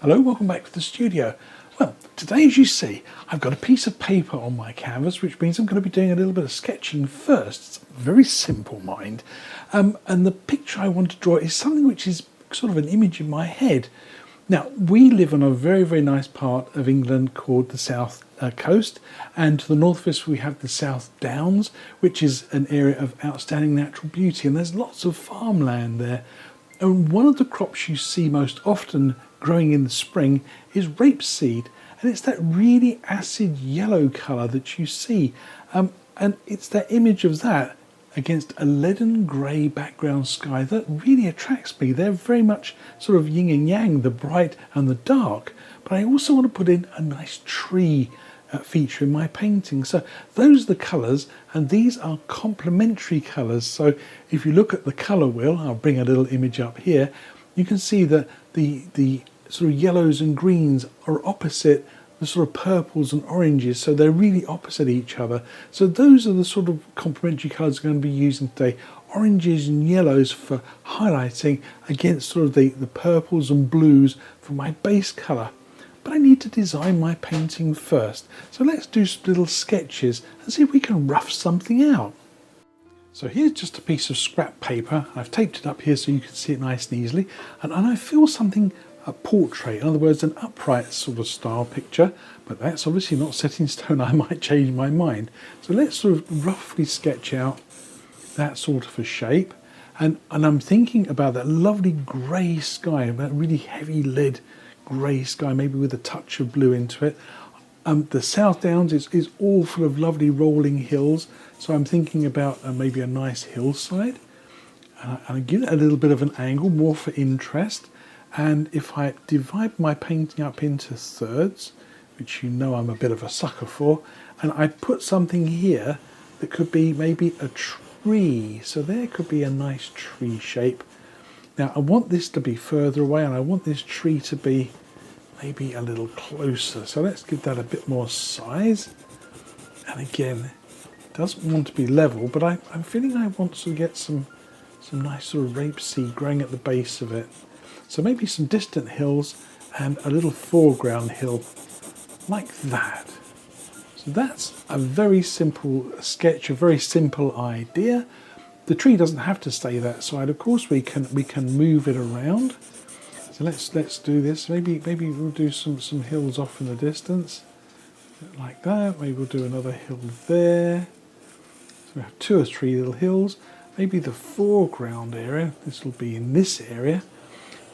Hello, welcome back to the studio. Well, today as you see, I've got a piece of paper on my canvas, which means I'm going to be doing a little bit of sketching first. It's very simple, mind. And the picture I want to draw is something which is sort of an image in my head. Now, we live on a very, very nice part of England called the South Coast, and to the north of us we have the South Downs, which is an area of outstanding natural beauty, and there's lots of farmland there. And one of the crops you see most often growing in the spring is rapeseed, and it's that really acid yellow colour that you see, and it's that image of that against a leaden grey background sky that really attracts me. They're very much sort of yin and yang, the bright and the dark, but I also want to put in a nice tree feature in my painting. So those are the colours, and these are complementary colours. So if you look at the colour wheel, I'll bring a little image up here, you can see that the sort of yellows and greens are opposite the sort of purples and oranges, so they're really opposite each other. So those are the sort of complementary colours I'm going to be using today. Oranges and yellows for highlighting against sort of the purples and blues for my base colour. But I need to design my painting first. So let's do some little sketches and see if we can rough something out. So here's just a piece of scrap paper. I've taped it up here so you can see it nice and easily. And I feel something, a portrait, in other words, an upright sort of style picture. But that's obviously not set in stone. I might change my mind. So let's sort of roughly sketch out that sort of a shape. And I'm thinking about that lovely grey sky, that really heavy lead grey sky, maybe with a touch of blue into it. The South Downs is all full of lovely rolling hills, so I'm thinking about maybe a nice hillside. And I give it a little bit of an angle, more for interest. And if I divide my painting up into thirds, which you know I'm a bit of a sucker for, and I put something here that could be maybe a tree. So there could be a nice tree shape. Now I want this to be further away, and I want this tree to be maybe a little closer. So let's give that a bit more size. And again, it doesn't want to be level, but I'm feeling I want to get some nice sort of rapeseed growing at the base of it. So maybe some distant hills and a little foreground hill like that. So that's a very simple sketch, a very simple idea. The tree doesn't have to stay that side. Of course, we can move it around. So let's do this. Maybe we'll do some hills off in the distance, like that. Maybe we'll do another hill there. So we have 2 or 3 little hills. Maybe the foreground area. This will be in this area,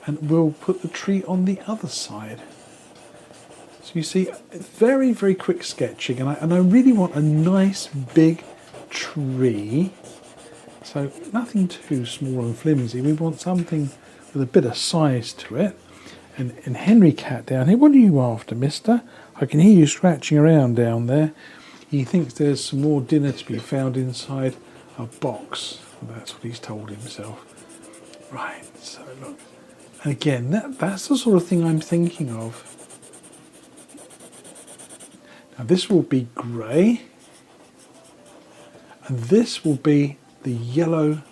and we'll put the tree on the other side. So you see, very, very quick sketching, and I really want a nice big tree. So nothing too small and flimsy. We want something with a bit of size to it. And Henry Cat down here, what are you after, mister? I can hear you scratching around down there. He thinks there's some more dinner to be found inside a box. That's what he's told himself. Right, so look. And again, that's the sort of thing I'm thinking of. Now this will be grey. And this will be the yellow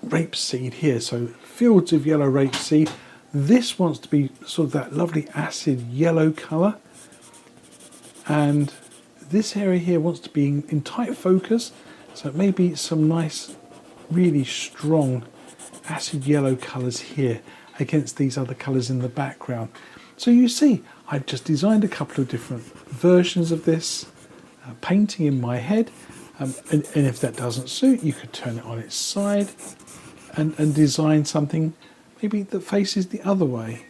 rapeseed here. So fields of yellow rapeseed. This wants to be sort of that lovely acid yellow colour. And this area here wants to be in tight focus. So maybe some nice, really strong acid yellow colours here against these other colours in the background. So you see, I've just designed a couple of different versions of this painting in my head. And if that doesn't suit, you could turn it on its side and design something maybe that faces the other way.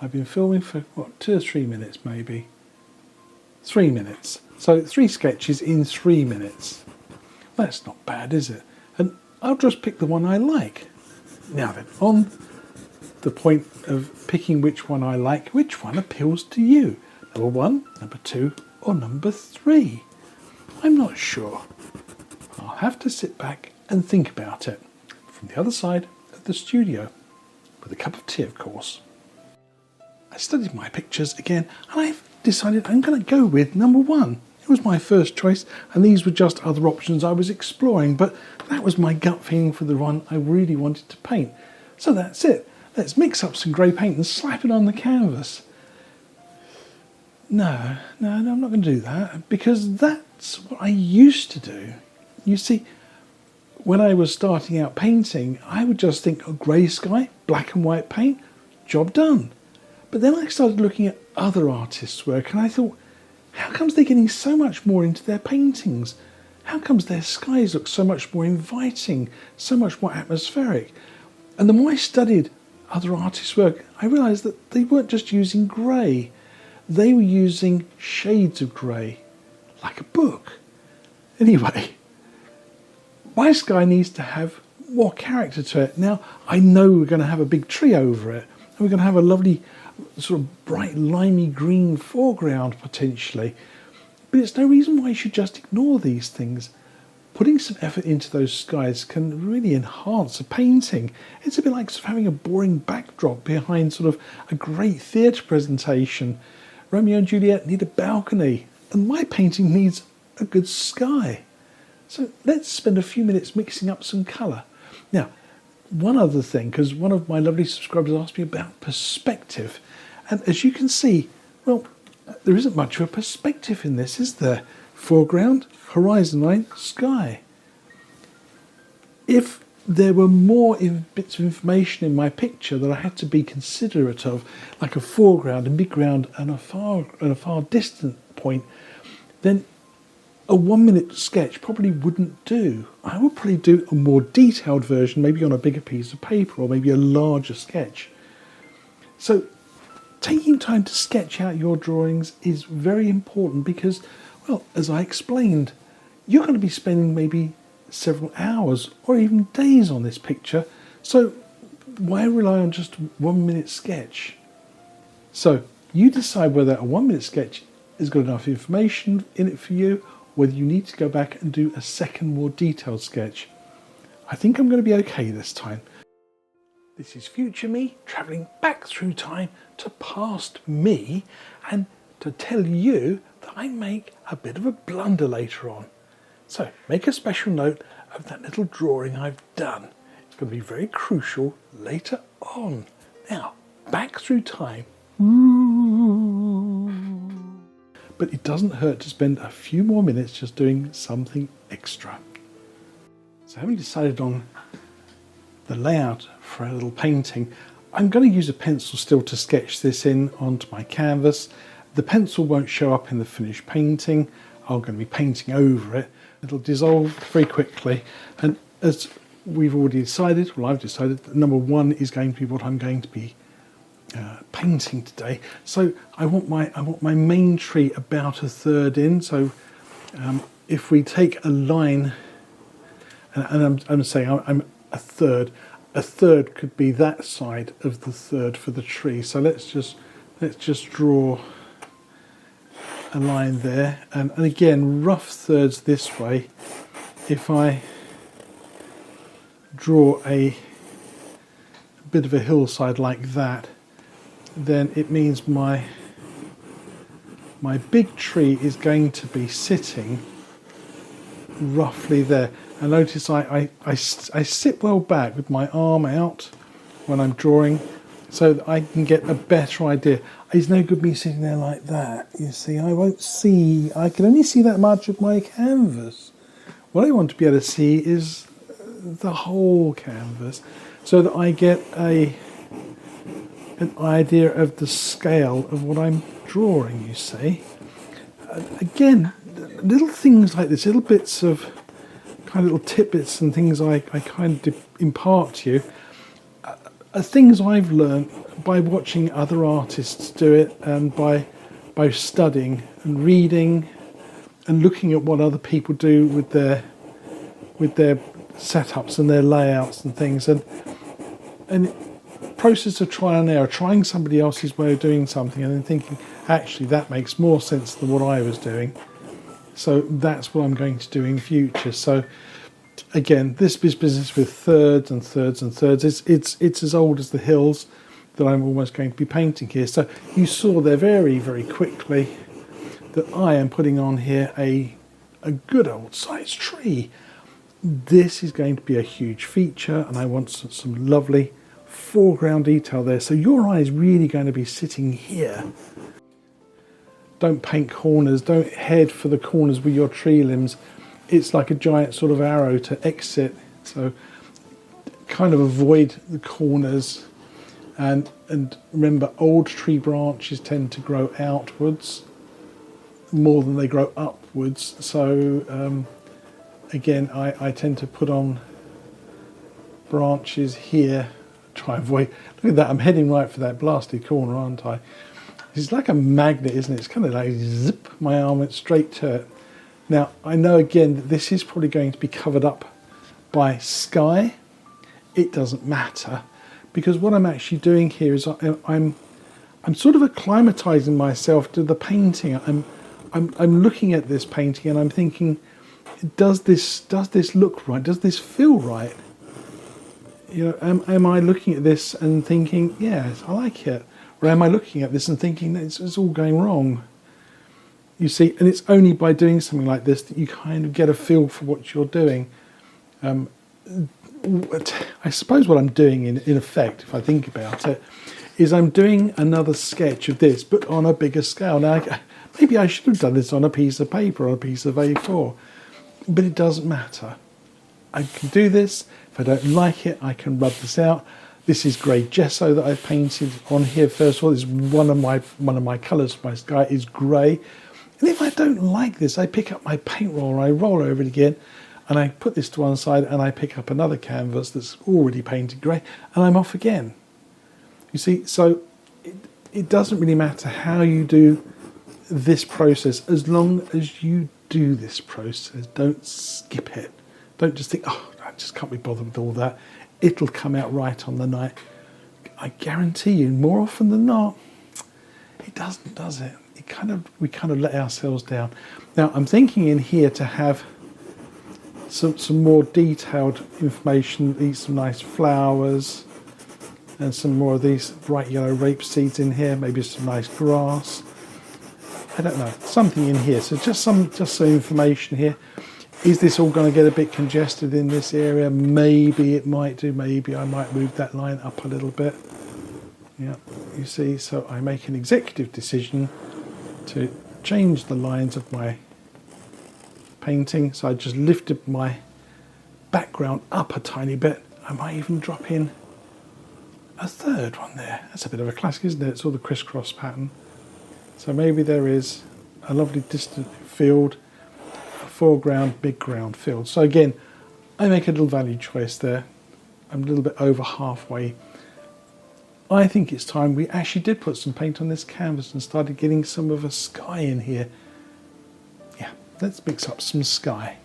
I've been filming for, what, 2 or 3 minutes maybe? 3 minutes. So 3 sketches in 3 minutes. That's not bad, is it? And I'll just pick the one I like. Now then, on the point of picking which one I like, which one appeals to you? Number 1, number 2, or number 3? I'm not sure. I'll have to sit back and think about it from the other side of the studio, with a cup of tea, of course. I studied my pictures again, and I've decided I'm going to go with number 1. It was my first choice, and these were just other options I was exploring, but that was my gut feeling for the one I really wanted to paint. So that's it. Let's mix up some grey paint and slap it on the canvas. No, I'm not going to do that, because that's what I used to do. You see, when I was starting out painting, I would just think, oh, grey sky, black and white paint, job done. But then I started looking at other artists' work, and I thought, how comes they're getting so much more into their paintings? How comes their skies look so much more inviting, so much more atmospheric? And the more I studied other artists' work, I realised that they weren't just using grey. They were using shades of grey, like a book. Anyway, my sky needs to have more character to it. Now, I know we're going to have a big tree over it, and we're going to have a lovely sort of bright limey green foreground potentially, but it's no reason why you should just ignore these things. Putting some effort into those skies can really enhance a painting. It's a bit like sort of having a boring backdrop behind sort of a great theatre presentation. Romeo and Juliet need a balcony, and my painting needs a good sky. So let's spend a few minutes mixing up some colour. Now, one other thing, because one of my lovely subscribers asked me about perspective, and as you can see, well, there isn't much of a perspective in this, is there? Foreground, horizon line, sky. If there were more bits of information in my picture that I had to be considerate of, like a foreground, a midground, and a far distant point, then a 1 minute sketch probably wouldn't do. I would probably do a more detailed version, maybe on a bigger piece of paper, or maybe a larger sketch. So taking time to sketch out your drawings is very important because, well, as I explained, you're going to be spending maybe several hours or even days on this picture. So why rely on just 1 minute sketch? So you decide whether a 1 minute sketch has got enough information in it for you, whether you need to go back and do a second more detailed sketch. I think I'm going to be okay this time. This is future me travelling back through time to past me and to tell you that I make a bit of a blunder later on. So make a special note of that little drawing I've done. It's going to be very crucial later on. Now, back through time. But it doesn't hurt to spend a few more minutes just doing something extra. So having decided on the layout for a little painting, I'm going to use a pencil still to sketch this in onto my canvas. The pencil won't show up in the finished painting. I'm going to be painting over it. It'll dissolve very quickly, and as we've already decided, well, I've decided that number one is going to be what I'm going to be painting today. So I want my main tree about a third in. So if we take a line, and I'm saying I'm a third could be that side of the third for the tree. So let's just draw a line there, and again rough thirds this way. If I draw a bit of a hillside like that, then it means my big tree is going to be sitting roughly there. And notice I sit well back with my arm out when I'm drawing, so that I can get a better idea. It's no good me sitting there like that, you see. I can only see that much of my canvas. What I want to be able to see is the whole canvas, so that I get an idea of the scale of what I'm drawing, you see. Again, little things like this, little bits of kind of little tidbits and things I kind of impart to you, are things I've learned by watching other artists do it, and by studying and reading and looking at what other people do with their setups and their layouts and things, and process of trial and error, trying somebody else's way of doing something and then thinking, actually that makes more sense than what I was doing. So that's what I'm going to do in future. So again, this business with thirds and thirds and thirds, it's as old as the hills that I'm almost going to be painting here. So you saw there very, very quickly that I am putting on here a good old sized tree. This is going to be a huge feature, and I want some lovely foreground detail there. So your eye is really going to be sitting here. Don't paint corners, don't head for the corners with your tree limbs. It's like a giant sort of arrow to exit. So kind of avoid the corners, and remember, old tree branches tend to grow outwards more than they grow upwards. So again, I tend to put on branches here, try and avoid. Look at that, I'm heading right for that blasted corner, aren't I? It's like a magnet, isn't it? It's kind of like zip, my arm went straight to it. Now, I know again that this is probably going to be covered up by sky. It doesn't matter, because what I'm actually doing here is I'm sort of acclimatizing myself to the painting. I'm looking at this painting and I'm thinking, does this look right? Does this feel right? You know, am I looking at this and thinking, yes, I like it? Or am I looking at this and thinking that it's all going wrong? You see, and it's only by doing something like this that you kind of get a feel for what you're doing. I suppose what I'm doing in effect, if I think about it, is I'm doing another sketch of this, but on a bigger scale. Now, maybe I should have done this on a piece of paper, on a piece of A4, but it doesn't matter. I can do this. If I don't like it, I can rub this out. This is grey gesso that I've painted on here. First of all, this is one of my colours for my sky is grey. And if I don't like this, I pick up my paint roller, I roll over it again, and I put this to one side, and I pick up another canvas that's already painted grey, and I'm off again. You see, so it doesn't really matter how you do this process, as long as you do this process. Don't skip it. Don't just think, oh, I just can't be bothered with all that. It'll come out right on the night. I guarantee you, more often than not, it doesn't, does it? We kind of let ourselves down. Now, I'm thinking in here to have some more detailed information, these some nice flowers, and some more of these bright yellow rape seeds in here, maybe some nice grass. I don't know, something in here. So just some information here. Is this all going to get a bit congested in this area? Maybe it might do. Maybe I might move that line up a little bit. Yeah, you see, so I make an executive decision to change the lines of my painting. So I just lifted my background up a tiny bit. I might even drop in a third one there. That's a bit of a classic, isn't it? It's all the crisscross pattern. So maybe there is a lovely distant field, a foreground, big ground field. So again, I make a little value choice there. I'm a little bit over halfway. I think it's time we actually did put some paint on this canvas and started getting some of a sky in here. Yeah, let's mix up some sky.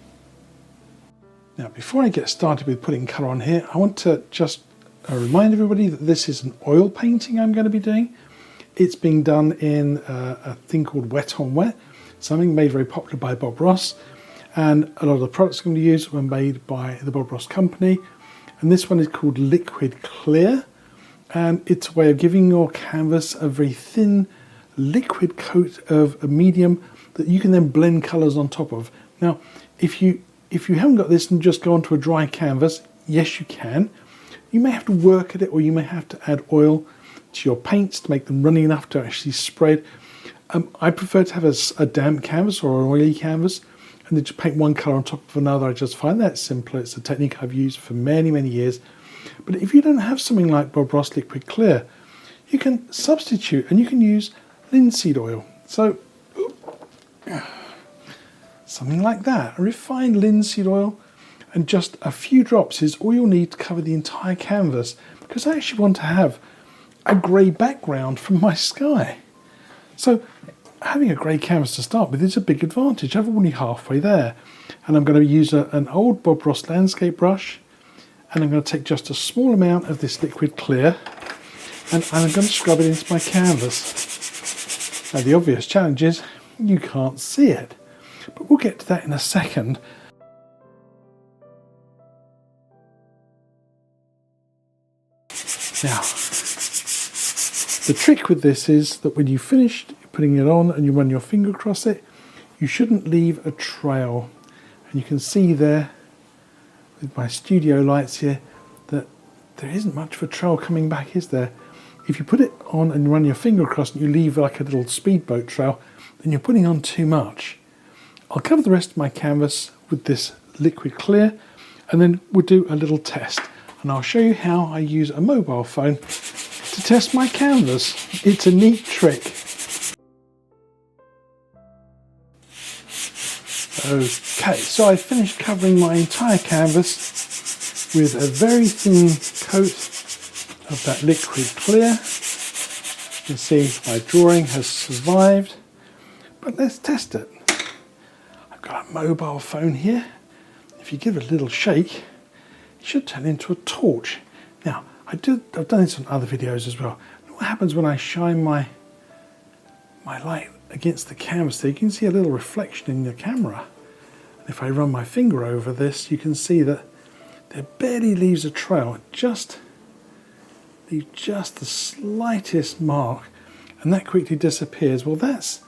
Now, before I get started with putting colour on here, I want to just remind everybody that this is an oil painting I'm going to be doing. It's being done in a thing called Wet on Wet, something made very popular by Bob Ross. And a lot of the products I'm going to use were made by the Bob Ross company. And this one is called Liquid Clear. And it's a way of giving your canvas a very thin liquid coat of a medium that you can then blend colours on top of. Now, if you haven't got this and just go onto a dry canvas, yes you can. You may have to work at it, or you may have to add oil to your paints to make them runny enough to actually spread. I prefer to have a damp canvas or an oily canvas and then just paint one colour on top of another. I just find that simpler. It's a technique I've used for many, many years. But if you don't have something like Bob Ross Liquid Clear, you can substitute and you can use linseed oil. So something like that, a refined linseed oil, and just a few drops is all you'll need to cover the entire canvas, because I actually want to have a grey background from my sky. So having a grey canvas to start with is a big advantage. I'm already halfway there, and I'm going to use an old Bob Ross landscape brush, and I'm going to take just a small amount of this Liquid Clear, and I'm going to scrub it into my canvas. Now, the obvious challenge is you can't see it, but we'll get to that in a second. Now, the trick with this is that when you finish putting it on and you run your finger across it, you shouldn't leave a trail. And you can see there with my studio lights here that there isn't much of a trail coming back, is there? If you put it on and run your finger across and you leave like a little speedboat trail, then you're putting on too much. I'll cover the rest of my canvas with this liquid clear, and then we'll do a little test. And I'll show you how I use a mobile phone to test my canvas. It's a neat trick. Okay, so I finished covering my entire canvas with a very thin coat of that liquid clear. You can see my drawing has survived, but let's test it. I've got a mobile phone here. If you give it a little shake, it should turn into a torch. Now, I've done this on other videos as well. What happens when I shine my light against the canvas there? You can see a little reflection in the camera. And if I run my finger over this, you can see that there barely leaves a trail. Just the slightest mark, and that quickly disappears. Well, that's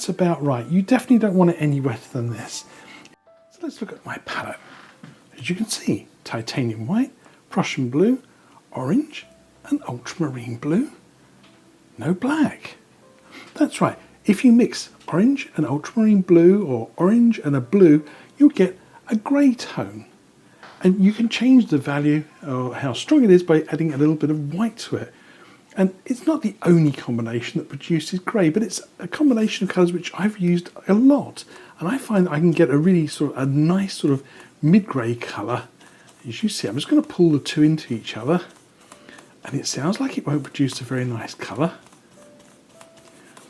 about right. You definitely don't want it any wetter than this. So let's look at my palette. As you can see, titanium white, Prussian blue, orange, and ultramarine blue. No black. That's right. If you mix orange and ultramarine blue, or orange and a blue, you'll get a grey tone. And you can change the value or how strong it is by adding a little bit of white to it. And it's not the only combination that produces grey, but it's a combination of colours which I've used a lot. And I find I can get a really a nice sort of mid-grey colour. As you see, I'm just going to pull the two into each other. And it sounds like it won't produce a very nice colour,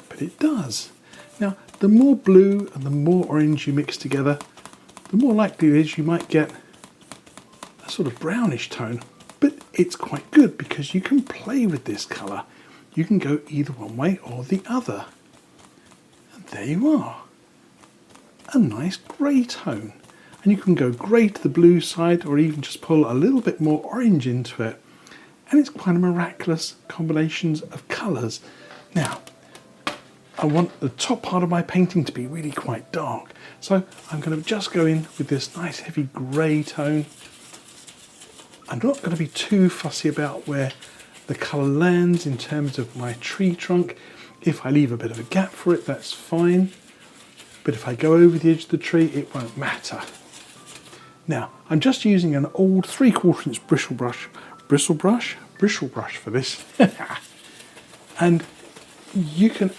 but it does. Now, the more blue and the more orange you mix together, the more likely it is you might get a sort of brownish tone. But it's quite good because you can play with this colour. You can go either one way or the other. And there you are. A nice grey tone. And you can go grey to the blue side, or even just pull a little bit more orange into it. And it's quite a miraculous combinations of colours. Now, I want the top part of my painting to be really quite dark. So I'm going to just go in with this nice heavy grey tone. I'm not going to be too fussy about where the colour lands in terms of my tree trunk. If I leave a bit of a gap for it, that's fine. But if I go over the edge of the tree, it won't matter. Now, I'm just using an old 3/4 inch bristle brush for this. And you can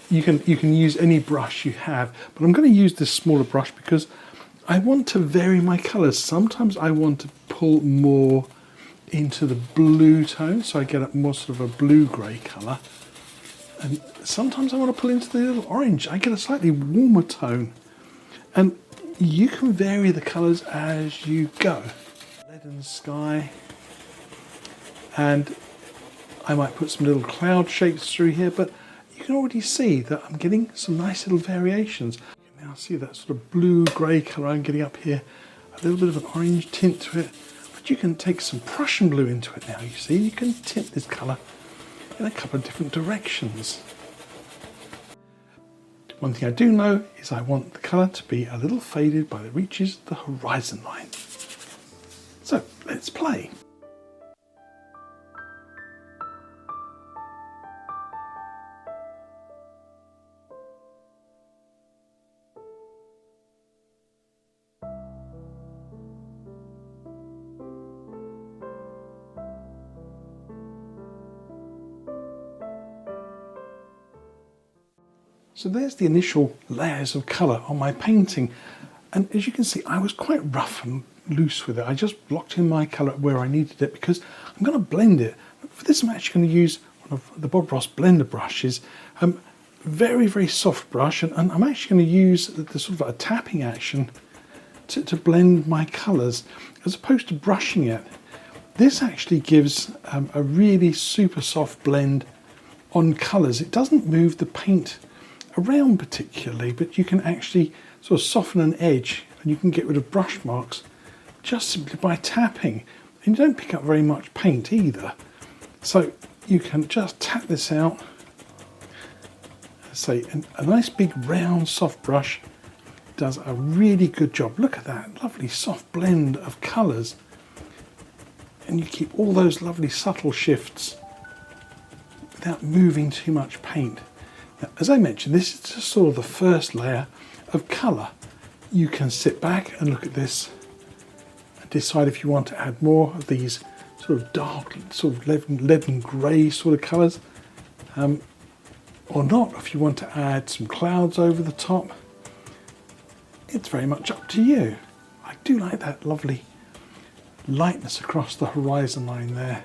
use any brush you have, but I'm going to use this smaller brush because I want to vary my colours. Sometimes I want to pull more into the blue tone, so I get a more sort of a blue-grey colour. And sometimes I want to pull into the little orange. I get a slightly warmer tone. And you can vary the colours as you go. Leaden sky. And I might put some little cloud shapes through here, but you can already see that I'm getting some nice little variations. You can now see that sort of blue-grey colour I'm getting up here, a little bit of an orange tint to it, but you can take some Prussian blue into it now, you see. You can tint this colour in a couple of different directions. One thing I do know is I want the colour to be a little faded by the reaches of the horizon line. So let's play. So there's the initial layers of colour on my painting, and as you can see I was quite rough and loose with it. I just blocked in my colour where I needed it because I'm going to blend it. For this I'm actually going to use one of the Bob Ross blender brushes, very, very soft brush, and I'm actually going to use the sort of a tapping action to blend my colours as opposed to brushing it. This actually gives a really super soft blend on colours. It doesn't move the paint around particularly, but you can actually sort of soften an edge and you can get rid of brush marks just simply by tapping. And you don't pick up very much paint either. So you can just tap this out say, a nice big round soft brush does a really good job. Look at that lovely soft blend of colours, and you keep all those lovely subtle shifts without moving too much paint. Now, as I mentioned, this is just sort of the first layer of colour. You can sit back and look at this and decide if you want to add more of these sort of dark, sort of leaden grey sort of colours, or not. If you want to add some clouds over the top, it's very much up to you. I do like that lovely lightness across the horizon line there.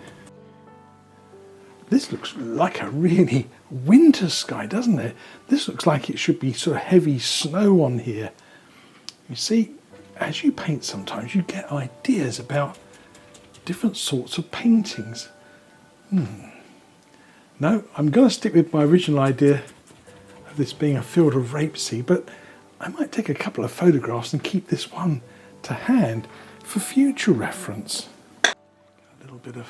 This looks like a really winter sky, doesn't it? This looks like it should be sort of heavy snow on here. You see, as you paint sometimes you get ideas about different sorts of paintings. No, I'm going to stick with my original idea of this being a field of rapeseed, but I might take a couple of photographs and keep this one to hand for future reference. A little bit of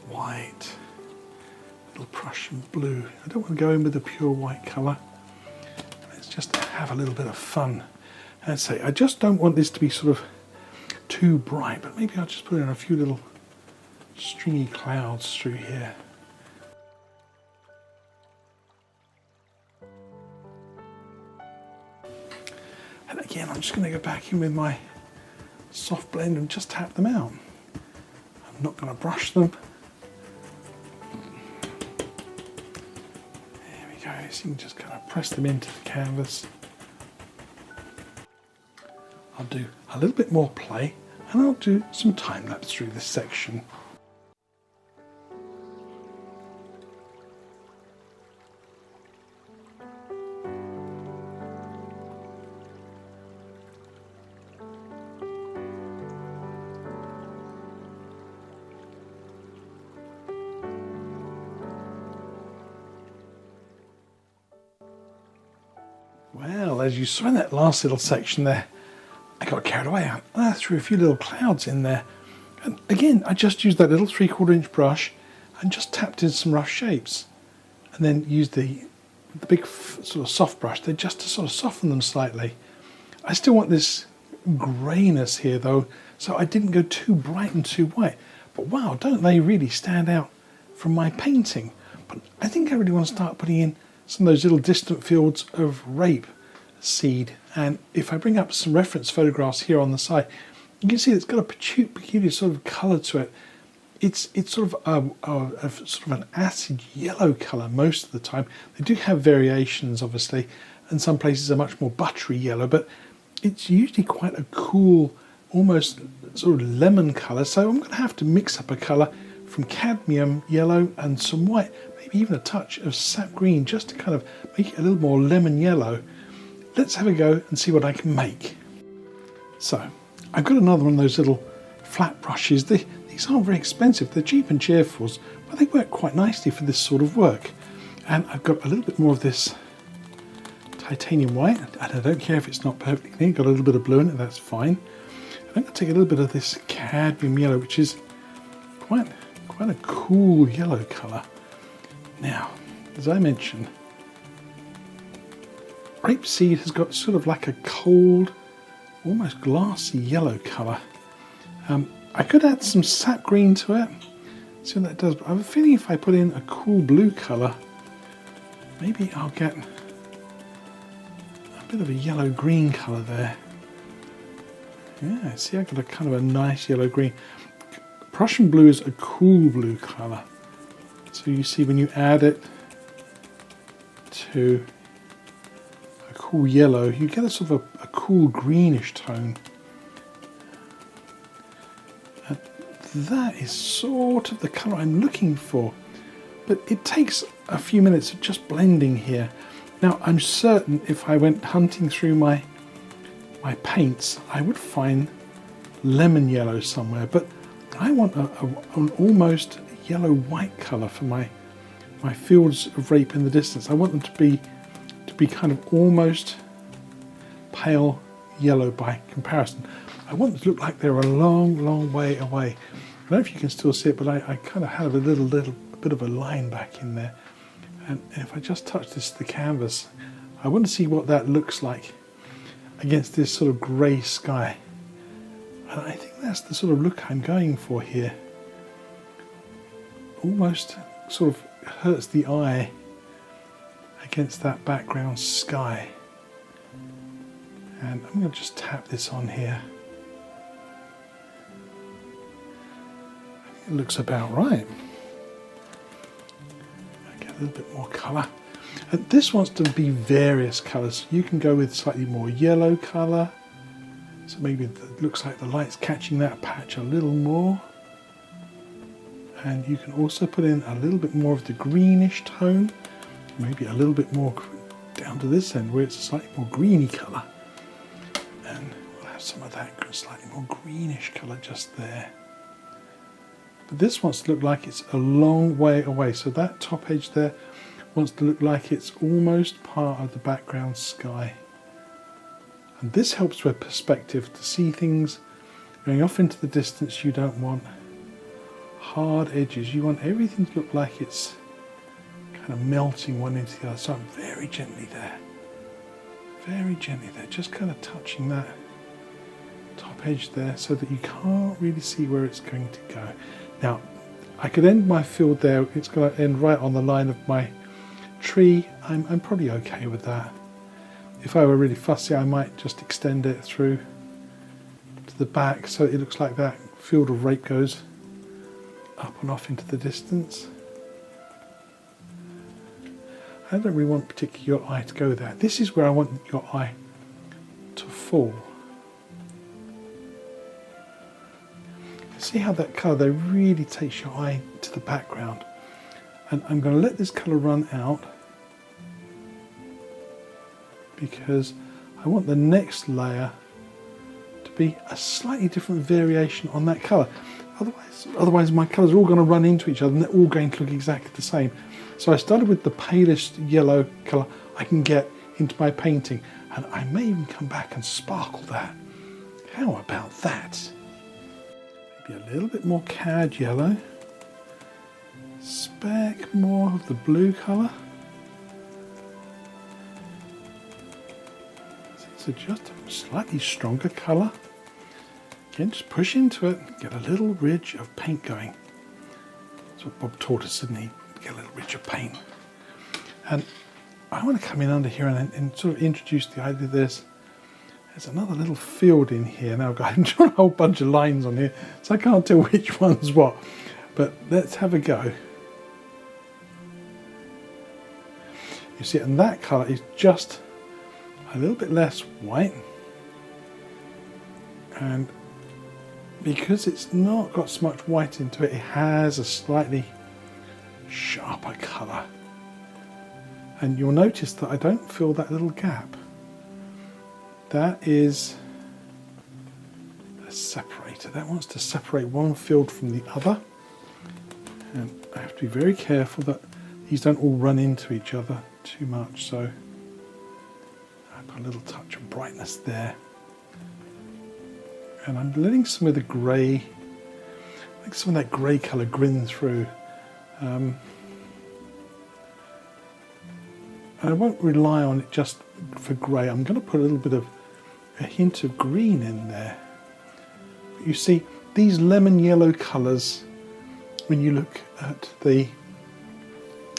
white, a little Prussian blue. I don't want to go in with the pure white colour. Let's just have a little bit of fun. And say, I just don't want this to be sort of too bright, but maybe I'll just put in a few little stringy clouds through here. And again, I'm just going to go back in with my soft blend and just tap them out. I'm not going to brush them. There we go, so you can just kind of press them into the canvas. I'll do a little bit more play and I'll do some time lapse through this section. Well, as you saw in that last little section there, I got carried away. I threw a few little clouds in there. And again, I just used that little 3/4 inch brush and just tapped in some rough shapes. And then used the big sort of soft brush there just to sort of soften them slightly. I still want this greyness here though, so I didn't go too bright and too white. But wow, don't they really stand out from my painting? But I think I really want to start putting in some of those little distant fields of rape seed, and if I bring up some reference photographs here on the side, you can see it's got a peculiar sort of colour to it. It's sort of an acid yellow colour most of the time. They do have variations obviously, and some places are much more buttery yellow, but it's usually quite a cool, almost sort of lemon colour. So I'm going to have to mix up a colour from cadmium yellow and some white, maybe even a touch of sap green, just to kind of make it a little more lemon yellow. Let's have a go and see what I can make. So, I've got another one of those little flat brushes. These aren't very expensive, they're cheap and cheerful, but they work quite nicely for this sort of work. And I've got a little bit more of this titanium white, and I don't care if it's not perfectly clean, got a little bit of blue in it, that's fine. I'm going to take a little bit of this cadmium yellow, which is quite a cool yellow colour. Now, as I mentioned, rapeseed has got sort of like a cold, almost glassy yellow colour. I could add some sap green to it, see what that does, but I have a feeling if I put in a cool blue colour, maybe I'll get a bit of a yellow-green colour there. Yeah, see, I've got a kind of a nice yellow-green. Prussian blue is a cool blue colour. So you see when you add it to a cool yellow, you get a sort of a cool greenish tone. And that is sort of the colour I'm looking for. But it takes a few minutes of just blending here. Now I'm certain if I went hunting through my paints, I would find lemon yellow somewhere, but I want an almost yellow-white colour for my fields of rape in the distance. I want them to be kind of almost pale yellow by comparison. I want them to look like they're a long, long way away. I don't know if you can still see it, but I kind of have a little bit of a line back in there. And if I just touch this to the canvas, I want to see what that looks like against this sort of grey sky. And I think that's the sort of look I'm going for here. Almost sort of hurts the eye against that background sky. And I'm going to just tap this on here. It looks about right. I get a little bit more colour. And this wants to be various colours. You can go with slightly more yellow colour. So maybe it looks like the light's catching that patch a little more. And you can also put in a little bit more of the greenish tone. Maybe a little bit more down to this end where it's a slightly more greeny colour. And we'll have some of that slightly more greenish colour just there. But this wants to look like it's a long way away. So that top edge there wants to look like it's almost part of the background sky. And this helps with perspective to see things going off into the distance. You don't want hard edges. You want everything to look like it's kind of melting one into the other. So I'm very gently there. Very gently there. Just kind of touching that top edge there so that you can't really see where it's going to go. Now, I could end my field there. It's going to end right on the line of my tree. I'm probably okay with that. If I were really fussy, I might just extend it through to the back so it looks like that field of rape goes up and off into the distance. I don't really want particularly your eye to go there. This is where I want your eye to fall. See how that colour there really takes your eye to the background. And I'm going to let this colour run out because I want the next layer to be a slightly different variation on that colour. Otherwise my colours are all going to run into each other and they're all going to look exactly the same. So I started with the palest yellow colour I can get into my painting, and I may even come back and sparkle that. How about that? Maybe a little bit more cad yellow, speck more of the blue colour. So just a slightly stronger colour. Again, just push into it, get a little ridge of paint going. That's what Bob taught us, didn't he? Get a little ridge of paint. And I want to come in under here and sort of introduce the idea of this. There's another little field in here. Now I've drawn a whole bunch of lines on here, so I can't tell which one's what. But let's have a go. You see, and that colour is just a little bit less white, and because it's not got so much white into it, it has a slightly sharper colour. And you'll notice that I don't fill that little gap. That is a separator. That wants to separate one field from the other, and I have to be very careful that these don't all run into each other too much. So I put a little touch of brightness there, and I'm letting some of the grey, like some of that grey colour, grin through. And I won't rely on it just for grey. I'm going to put a little bit of a hint of green in there. But you see, these lemon yellow colours, when you look at the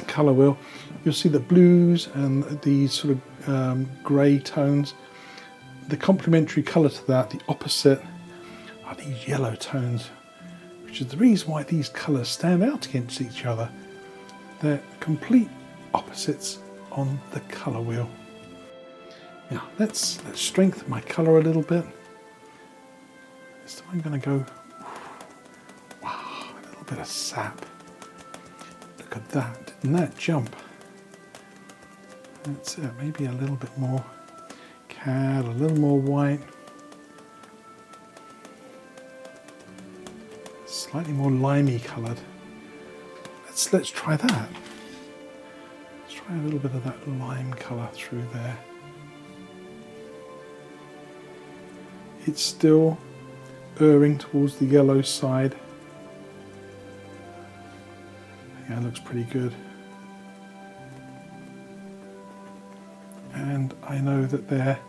colour wheel, you'll see the blues and these sort of grey tones. The complementary colour to that, the opposite, are these yellow tones, which is the reason why these colours stand out against each other. They're complete opposites on the colour wheel. Now let's strengthen my colour a little bit. This time I'm going to go, wow, a little bit of sap. Look at that, didn't that jump? That's it, maybe a little bit more cad, a little more white. Slightly more limey coloured. Let's try that. Let's try a little bit of that lime colour through there. It's still erring towards the yellow side. Yeah, it looks pretty good. and I know that there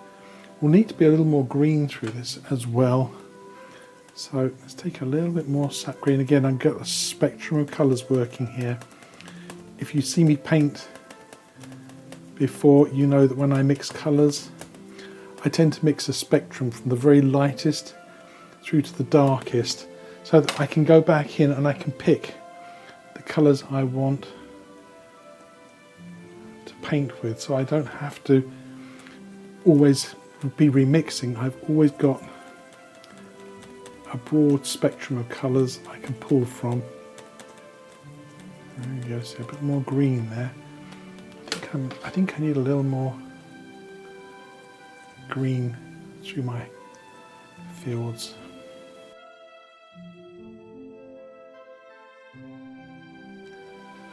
will need to be a little more green through this as well. So let's take a little bit more sap green. Again, I've got a spectrum of colours working here. If you see me paint before, you know that when I mix colours, I tend to mix a spectrum from the very lightest through to the darkest, so that I can go back in and I can pick the colours I want to paint with, so I don't have to always be remixing. I've always got a broad spectrum of colours I can pull from. There you go, see a bit more green there. I think I need a little more green through my fields.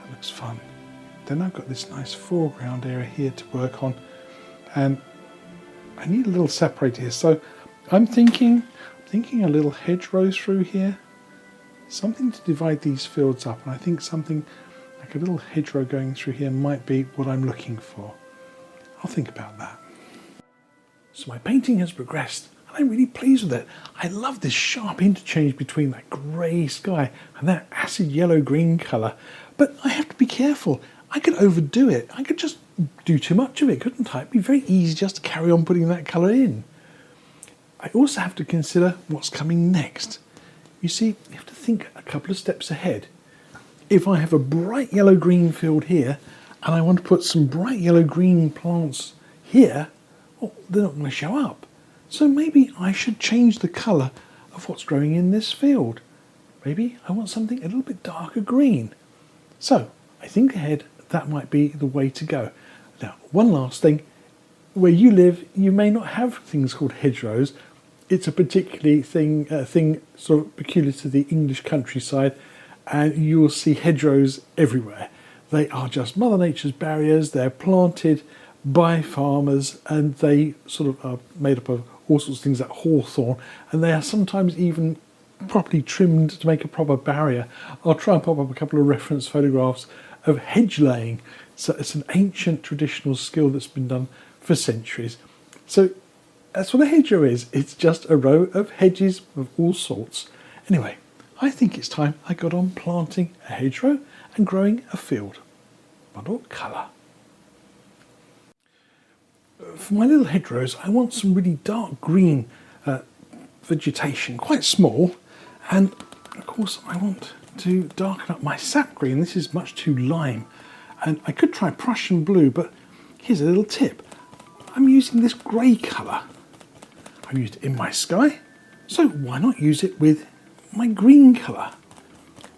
That looks fun. Then I've got this nice foreground area here to work on, and I need a little separator here. So I'm thinking a little hedgerow through here, something to divide these fields up, and I think something like a little hedgerow going through here might be what I'm looking for. I'll think about that. So my painting has progressed, and I'm really pleased with it. I love this sharp interchange between that grey sky and that acid yellow-green colour, but I have to be careful. I could overdo it. I could just do too much of it, couldn't I? It'd be very easy just to carry on putting that colour in. I also have to consider what's coming next. You see, you have to think a couple of steps ahead. If I have a bright yellow-green field here, and I want to put some bright yellow-green plants here, well, they're not going to show up. So maybe I should change the colour of what's growing in this field. Maybe I want something a little bit darker green. So I think ahead, that might be the way to go. Now, one last thing. Where you live, you may not have things called hedgerows. It's a particularly thing sort of peculiar to the English countryside, and you will see hedgerows everywhere. They are just Mother Nature's barriers. They're planted by farmers, and they sort of are made up of all sorts of things like hawthorn, and they are sometimes even properly trimmed to make a proper barrier. I'll try and pop up a couple of reference photographs of hedge laying. So it's an ancient traditional skill that's been done for centuries. So that's what a hedgerow is. It's just a row of hedges of all sorts. Anyway, I think it's time I got on planting a hedgerow and growing a field. But what colour? For my little hedgerows, I want some really dark green vegetation, quite small, and of course I want to darken up my sap green. This is much too lime, and I could try Prussian blue, but here's a little tip. I'm using this grey colour. I've used it in my sky, so why not use it with my green colour?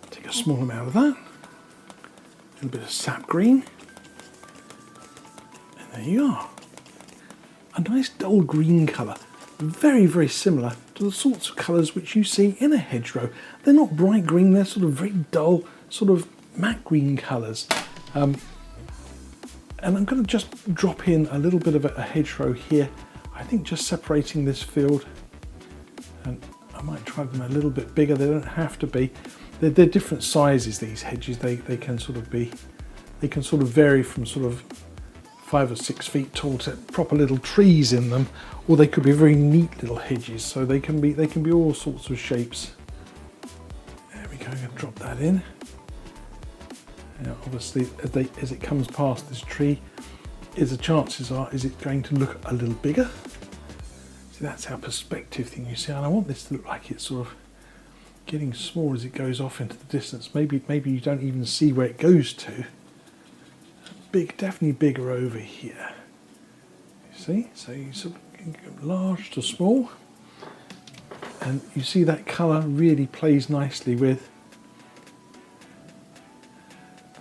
Take a small amount of that, a little bit of sap green, and there you are. A nice dull green colour, very, very similar to the sorts of colours which you see in a hedgerow. They're not bright green, they're sort of very dull, sort of matte green colours. And I'm going to just drop in a little bit of a hedgerow here. I think just separating this field, and I might try them a little bit bigger. They don't have to be. They're different sizes, these hedges. They can sort of be, they can sort of vary from sort of 5 or 6 feet tall to proper little trees in them, or they could be very neat little hedges. So they can be all sorts of shapes. There we go. I'm going to drop that in. Now, obviously, as it comes past this tree, the chances are, is it going to look a little bigger? See, that's our perspective thing, you see, and I want this to look like it's sort of getting small as it goes off into the distance. Maybe you don't even see where it goes to. Big, definitely bigger over here. You see, so you sort of can go large to small, and you see that colour really plays nicely with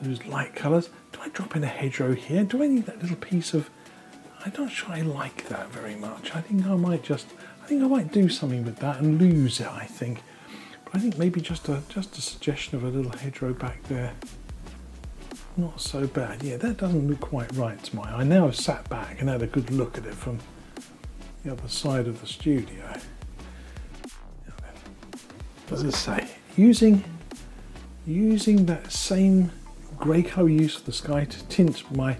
those light colours. Do I drop in a hedgerow here? Do I need that little piece of... I'm not sure I like that very much. I think I might do something with that and lose it, I think. But I think maybe just a suggestion of a little hedgerow back there. Not so bad. Yeah, that doesn't look quite right to my eye. Now I've sat back and had a good look at it from the other side of the studio. As I say, using that same grey colour we used for the sky to tint my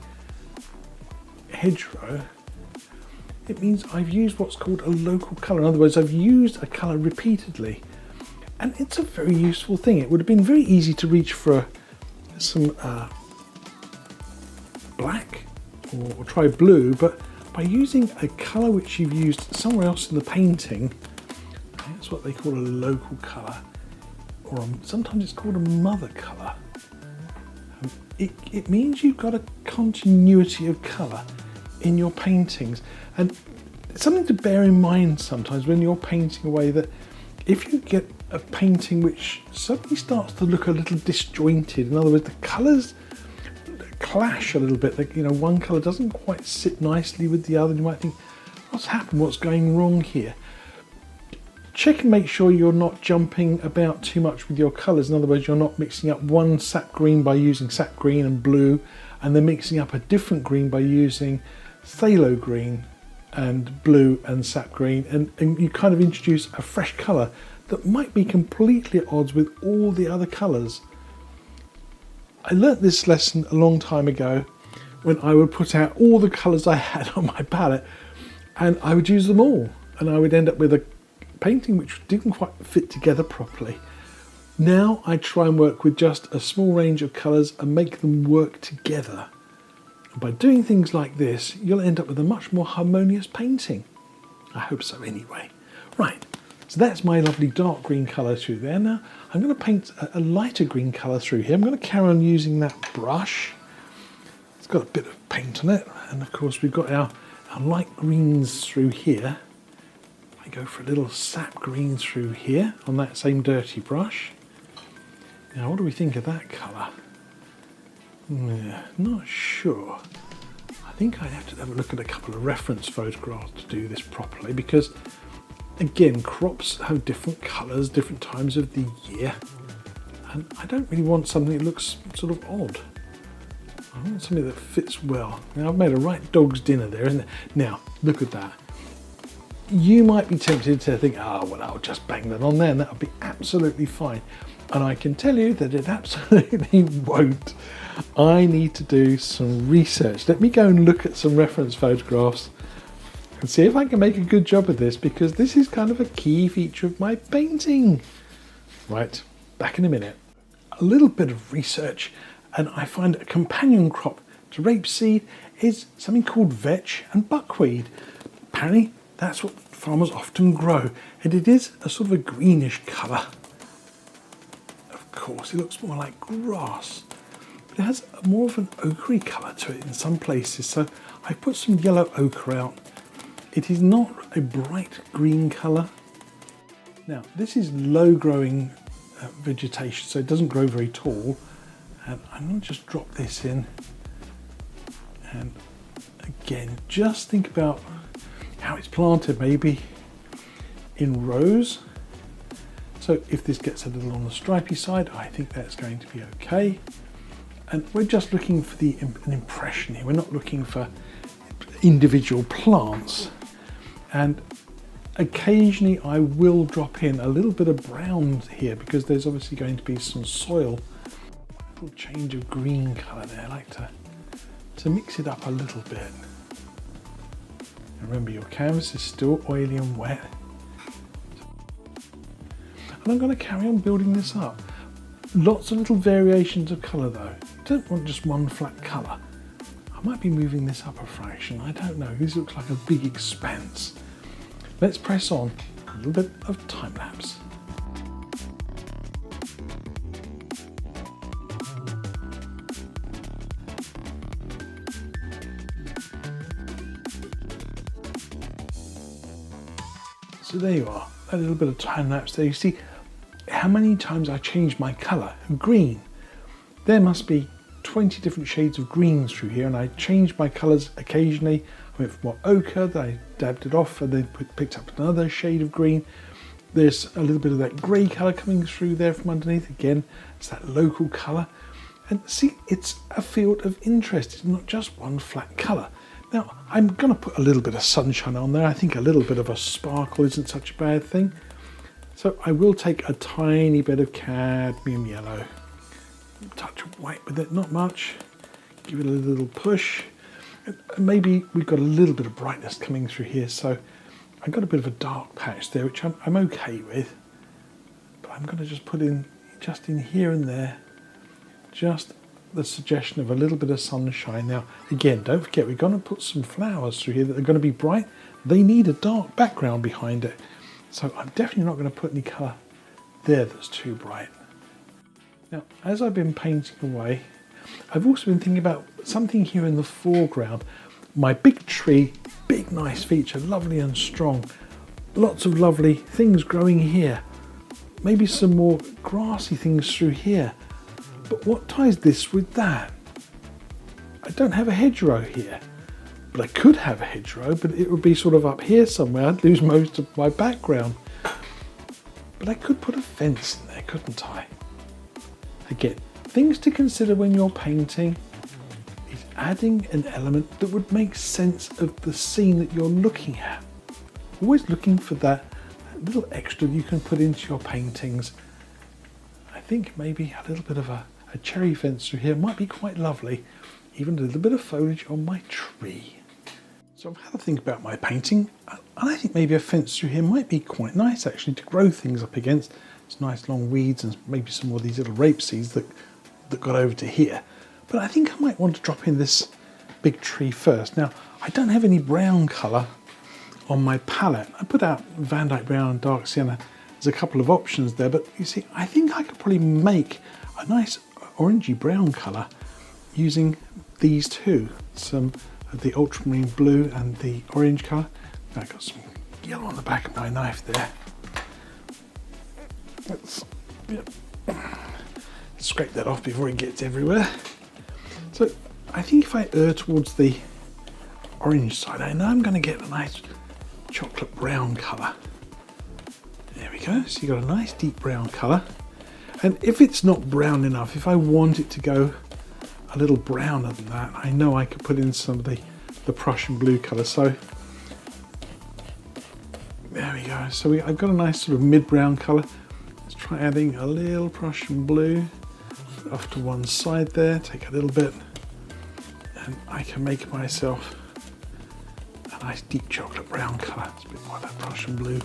hedgerow, it means I've used what's called a local colour. In other words, I've used a colour repeatedly. And it's a very useful thing. It would have been very easy to reach for some black or try blue, but by using a colour which you've used somewhere else in the painting, that's what they call a local colour, or sometimes it's called a mother colour. It means you've got a continuity of colour in your paintings, and it's something to bear in mind sometimes when you're painting away, that if you get a painting which suddenly starts to look a little disjointed, in other words, the colours clash a little bit, you know, one colour doesn't quite sit nicely with the other, you might think, what's happened, what's going wrong here? Check and make sure you're not jumping about too much with your colours. In other words, you're not mixing up one sap green by using sap green and blue, and then mixing up a different green by using phthalo green and blue and sap green, and you kind of introduce a fresh colour that might be completely at odds with all the other colours. I learnt this lesson a long time ago when I would put out all the colours I had on my palette and I would use them all, and I would end up with a painting which didn't quite fit together properly. Now I try and work with just a small range of colours and make them work together. And by doing things like this, you'll end up with a much more harmonious painting. I hope so anyway. Right, so that's my lovely dark green colour through there. Now I'm going to paint a lighter green colour through here. I'm going to carry on using that brush. It's got a bit of paint on it, and of course we've got our light greens through here. I go for a little sap green through here on that same dirty brush. Now what do we think of that colour? Not sure. I think I'd have to have a look at a couple of reference photographs to do this properly, because again, crops have different colours, different times of the year, and I don't really want something that looks sort of odd. I want something that fits well. Now I've made a right dog's dinner there, isn't it? Now look at that. You might be tempted to think, well, I'll just bang that on there and that'll be absolutely fine. And I can tell you that it absolutely won't. I need to do some research. Let me go and look at some reference photographs and see if I can make a good job of this, because this is kind of a key feature of my painting. Right, back in a minute. A little bit of research, and I find a companion crop to rapeseed is something called vetch and buckwheat. Apparently, that's what farmers often grow, and it is a sort of a greenish colour. Of course, it looks more like grass, but it has more of an ochre colour to it in some places, so I put some yellow ochre out. It is not a bright green colour. Now, this is low growing vegetation, so it doesn't grow very tall, and I'm going to just drop this in, and again, just think about how it's planted, maybe in rows. So if this gets a little on the stripy side, I think that's going to be okay. And we're just looking for an impression here. We're not looking for individual plants. And occasionally I will drop in a little bit of brown here, because there's obviously going to be some soil. A little change of green colour there. I like to mix it up a little bit. Remember, your canvas is still oily and wet. And I'm going to carry on building this up. Lots of little variations of colour though. Don't want just one flat colour. I might be moving this up a fraction, I don't know. This looks like a big expanse. Let's press on a little bit of time lapse. So there you are, a little bit of time lapse there. You see how many times I changed my colour. Green. There must be 20 different shades of greens through here, and I changed my colours occasionally. I went for more ochre, then I dabbed it off and then picked up another shade of green. There's a little bit of that grey colour coming through there from underneath. Again, it's that local colour. And see, it's a field of interest. It's not just one flat colour. Now, I'm going to put a little bit of sunshine on there. I think a little bit of a sparkle isn't such a bad thing. So I will take a tiny bit of cadmium yellow, touch of white with it, not much. Give it a little push. And maybe we've got a little bit of brightness coming through here, so I've got a bit of a dark patch there, which I'm okay with. But I'm going to just put in, just in here and there, just the suggestion of a little bit of sunshine. Now, again, don't forget, we're going to put some flowers through here that are going to be bright. They need a dark background behind it. So I'm definitely not going to put any colour there that's too bright. Now, as I've been painting away, I've also been thinking about something here in the foreground. My big tree, big nice feature, lovely and strong. Lots of lovely things growing here. Maybe some more grassy things through here. But what ties this with that? I don't have a hedgerow here. But I could have a hedgerow, but it would be sort of up here somewhere. I'd lose most of my background. But I could put a fence in there, couldn't I? Again, things to consider when you're painting is adding an element that would make sense of the scene that you're looking at. Always looking for that little extra you can put into your paintings. I think maybe a little bit of a cherry fence through here might be quite lovely. Even a little bit of foliage on my tree. So I've had to think about my painting, and I think maybe a fence through here might be quite nice actually to grow things up against. It's nice long weeds and maybe some more of these little rape seeds that got over to here. But I think I might want to drop in this big tree first. Now, I don't have any brown colour on my palette. I put out Van Dyke Brown and Dark Sienna. There's a couple of options there, but you see, I think I could probably make a nice orangey brown colour using these two, some of the ultramarine blue and the orange colour. I've got some yellow on the back of my knife there. Let's scrape that off before it gets everywhere. So I think if I err towards the orange side, I know I'm going to get a nice chocolate brown colour. There we go, so you've got a nice deep brown colour. And if it's not brown enough, if I want it to go a little browner than that, I know I could put in some of the Prussian blue colour. So there we go. So I've got a nice sort of mid-brown colour. Let's try adding a little Prussian blue off to one side there. Take a little bit, and I can make myself a nice deep chocolate brown colour. It's a bit more of that Prussian blue.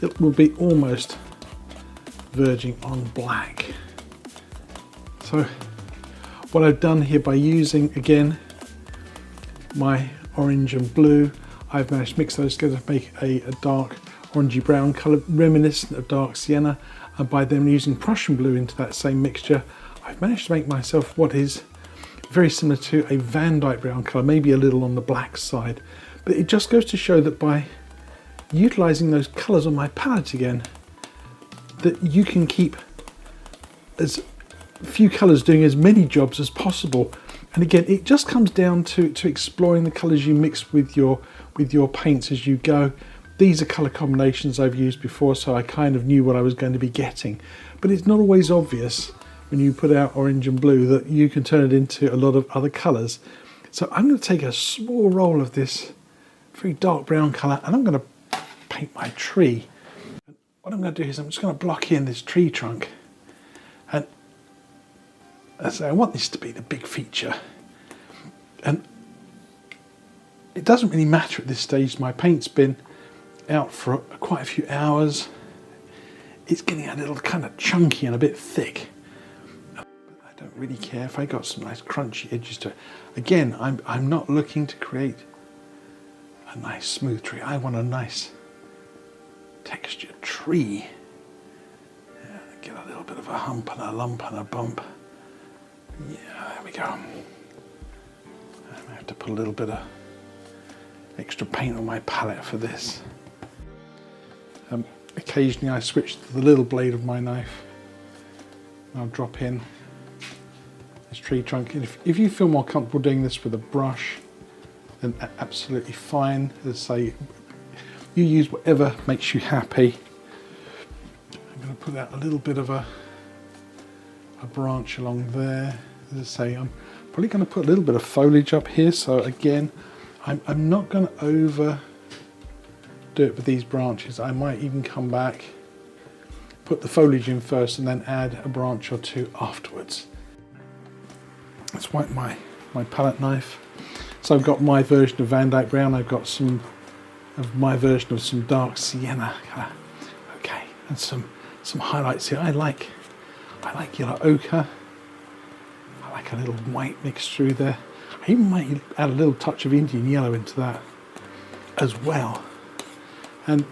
It will be almost verging on black. So what I've done here by using again my orange and blue, I've managed to mix those together to make a dark orangey brown colour reminiscent of dark sienna, and by then using Prussian blue into that same mixture, I've managed to make myself what is very similar to a Van Dyke brown colour, maybe a little on the black side. But it just goes to show that by utilising those colours on my palette again, that you can keep as few colours doing as many jobs as possible. And again, it just comes down to exploring the colours you mix with your paints as you go. These are colour combinations I've used before, so I kind of knew what I was going to be getting. But it's not always obvious when you put out orange and blue that you can turn it into a lot of other colours. So I'm going to take a small roll of this very dark brown colour, and I'm going to paint my tree. What I'm going to do is I'm just going to block in this tree trunk, and so I want this to be the big feature. And it doesn't really matter at this stage. My paint's been out for quite a few hours. It's getting a little kind of chunky and a bit thick. But I don't really care if I got some nice crunchy edges to it. Again, I'm not looking to create a nice smooth tree. I want a nice textured tree. Yeah, get a little bit of a hump and a lump and a bump. Yeah, there we go. I have to put a little bit of extra paint on my palette for this. Occasionally I switch to the little blade of my knife. I'll drop in this tree trunk. If you feel more comfortable doing this with a brush, then absolutely fine. As I say, you use whatever makes you happy. I'm going to put out a little bit of a branch along there. As I say, I'm probably going to put a little bit of foliage up here. So again, I'm not going to overdo it with these branches. I might even come back, put the foliage in first, and then add a branch or two afterwards. Let's wipe my my palette knife. So I've got my version of Van Dyke Brown, I've got some of my version of some dark sienna colour. Okay, and some highlights here. I like yellow ochre. I like a little white mixed through there. I even might add a little touch of Indian yellow into that as well. And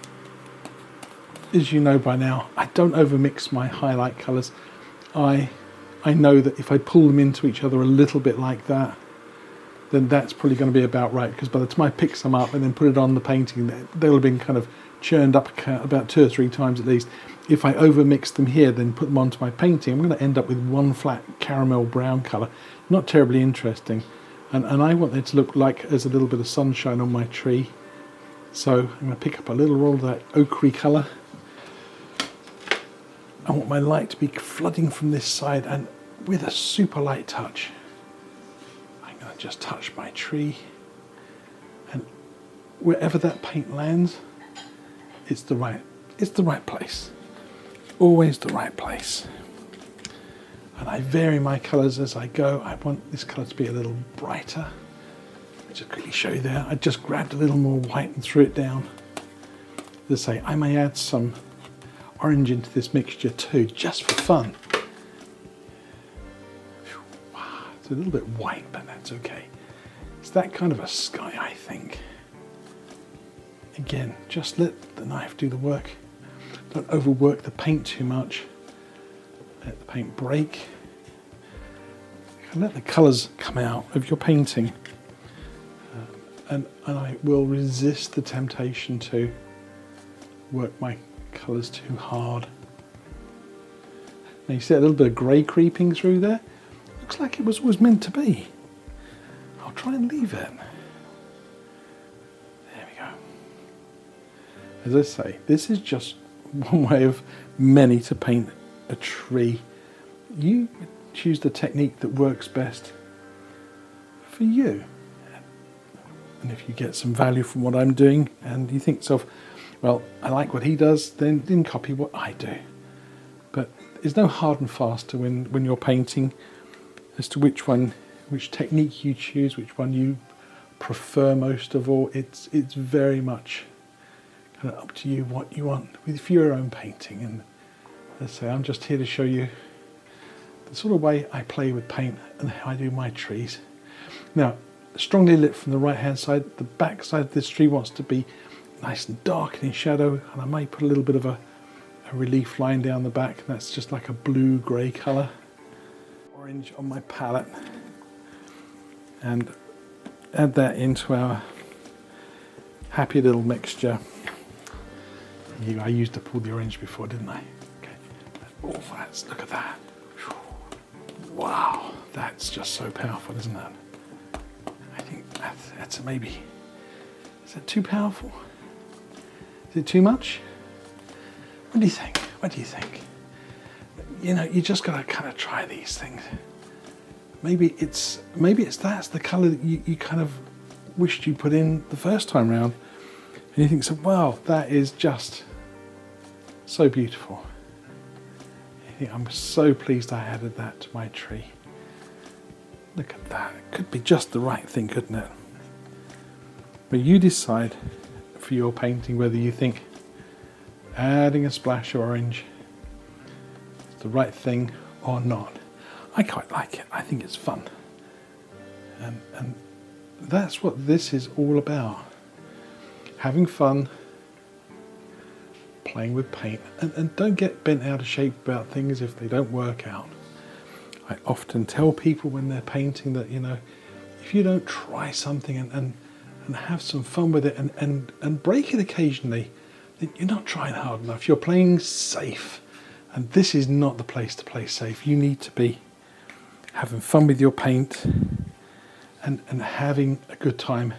as you know by now, I don't overmix my highlight colours. I know that if I pull them into each other a little bit like that, then that's probably going to be about right, because by the time I pick some up and then put it on the painting, they'll have been kind of churned up about 2 or 3 times at least. If I overmix them here, then put them onto my painting, I'm going to end up with one flat caramel brown colour. Not terribly interesting. And I want it to look like there's a little bit of sunshine on my tree. So I'm going to pick up a little roll of that ochre colour. I want my light to be flooding from this side, and with a super light touch, I'm going to just touch my tree, and wherever that paint lands, it's the right place. Always the right place. And I vary my colours as I go. I want this colour to be a little brighter. I'll just quickly show you there. I just grabbed a little more white and threw it down. As I say, I may add some orange into this mixture too, just for fun. It's a little bit white, but that's okay. It's that kind of a sky, I think. Again, just let the knife do the work. Don't overwork the paint too much. Let the paint break. And let the colours come out of your painting. And I will resist the temptation to work my colours too hard. Now you see a little bit of grey creeping through there? Looks like it was always meant to be. I'll try and leave it. There we go. As I say, this is just one way of many to paint a tree. You choose the technique that works best for you. And if you get some value from what I'm doing and you think to yourself, well, I like what he does, then copy what I do. But there's no hard and fast to when you're painting as to which technique you choose, which one you prefer most of all. It's very much kind of up to you what you want with your own painting. And as I say, I'm just here to show you the sort of way I play with paint and how I do my trees. Now, strongly lit from the right hand side. The back side of this tree wants to be nice and dark and in shadow, and I might put a little bit of a relief line down the back. That's just like a blue grey colour. Orange on my palette, and add that into our happy little mixture. I used to pull the orange before, didn't I? Okay. Oh, look at that. Wow, that's just so powerful, isn't it? I think that's maybe, is that too powerful? Is it too much? What do you think? What do you think? You know, you just got to kind of try these things. Maybe that's the colour that you kind of wished you put in the first time round, and you think, so wow, that is just so beautiful. I'm so pleased I added that to my tree. Look at that. It could be just the right thing, couldn't it? But you decide for your painting whether you think adding a splash of orange is the right thing or not. I quite like it. I think it's fun. And that's what this is all about. Having fun, playing with paint, and don't get bent out of shape about things if they don't work out. I often tell people when they're painting that, you know, if you don't try something and have some fun with it and break it occasionally, then you're not trying hard enough. You're playing safe, and this is not the place to play safe. You need to be having fun with your paint and having a good time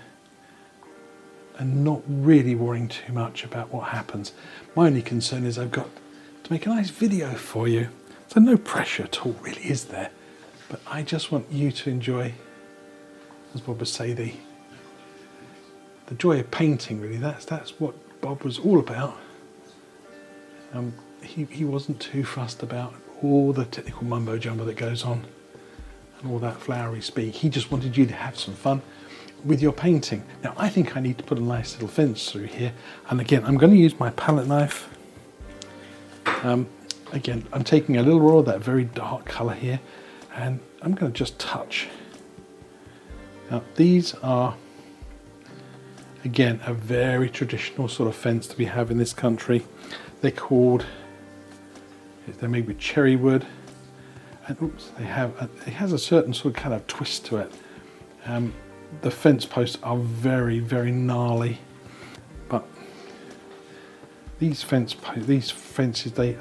and not really worrying too much about what happens. My only concern is I've got to make a nice video for you. So no pressure at all really, is there? But I just want you to enjoy, as Bob would say, the joy of painting really. That's what Bob was all about. He wasn't too fussed about all the technical mumbo jumbo that goes on. and all that flowery speak. He just wanted you to have some fun with your painting. Now I think I need to put a nice little fence through here, and again I'm going to use my palette knife. Again, I'm taking a little raw of that very dark colour here, and I'm going to just touch. Now these are, again, a very traditional sort of fence that we have in this country. They're made with cherry wood, and oops, it has a certain sort of kind of twist to it. The fence posts are very, very gnarly, but these fences, they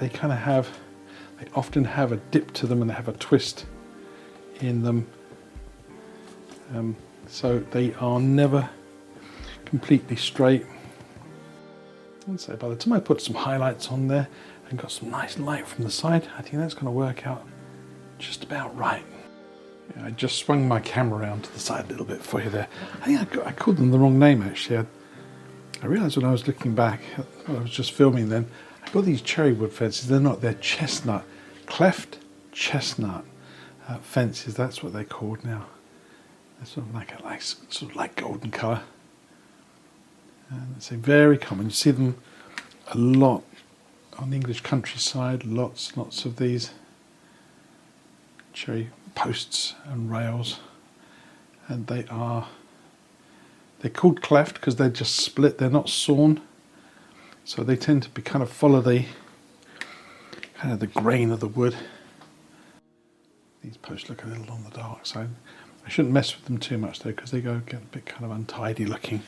often have a dip to them, and they have a twist in them, so they are never completely straight. And so by the time I put some highlights on there and got some nice light from the side, I think that's going to work out just about right. Yeah, I just swung my camera around to the side a little bit for you there. I think I called them the wrong name actually. I realised when I was looking back, I was just filming then, I got these cherry wood fences. They're not, they're chestnut, cleft chestnut fences. That's what they're called now. They're sort of like golden colour. And it's very common. You see them a lot on the English countryside. Lots of these cherry posts and rails, and they're called cleft because they're just split. They're not sawn, so they tend to be kind of follow the grain of the wood. These posts look a little on the dark side. I shouldn't mess with them too much though, because they get a bit kind of untidy looking.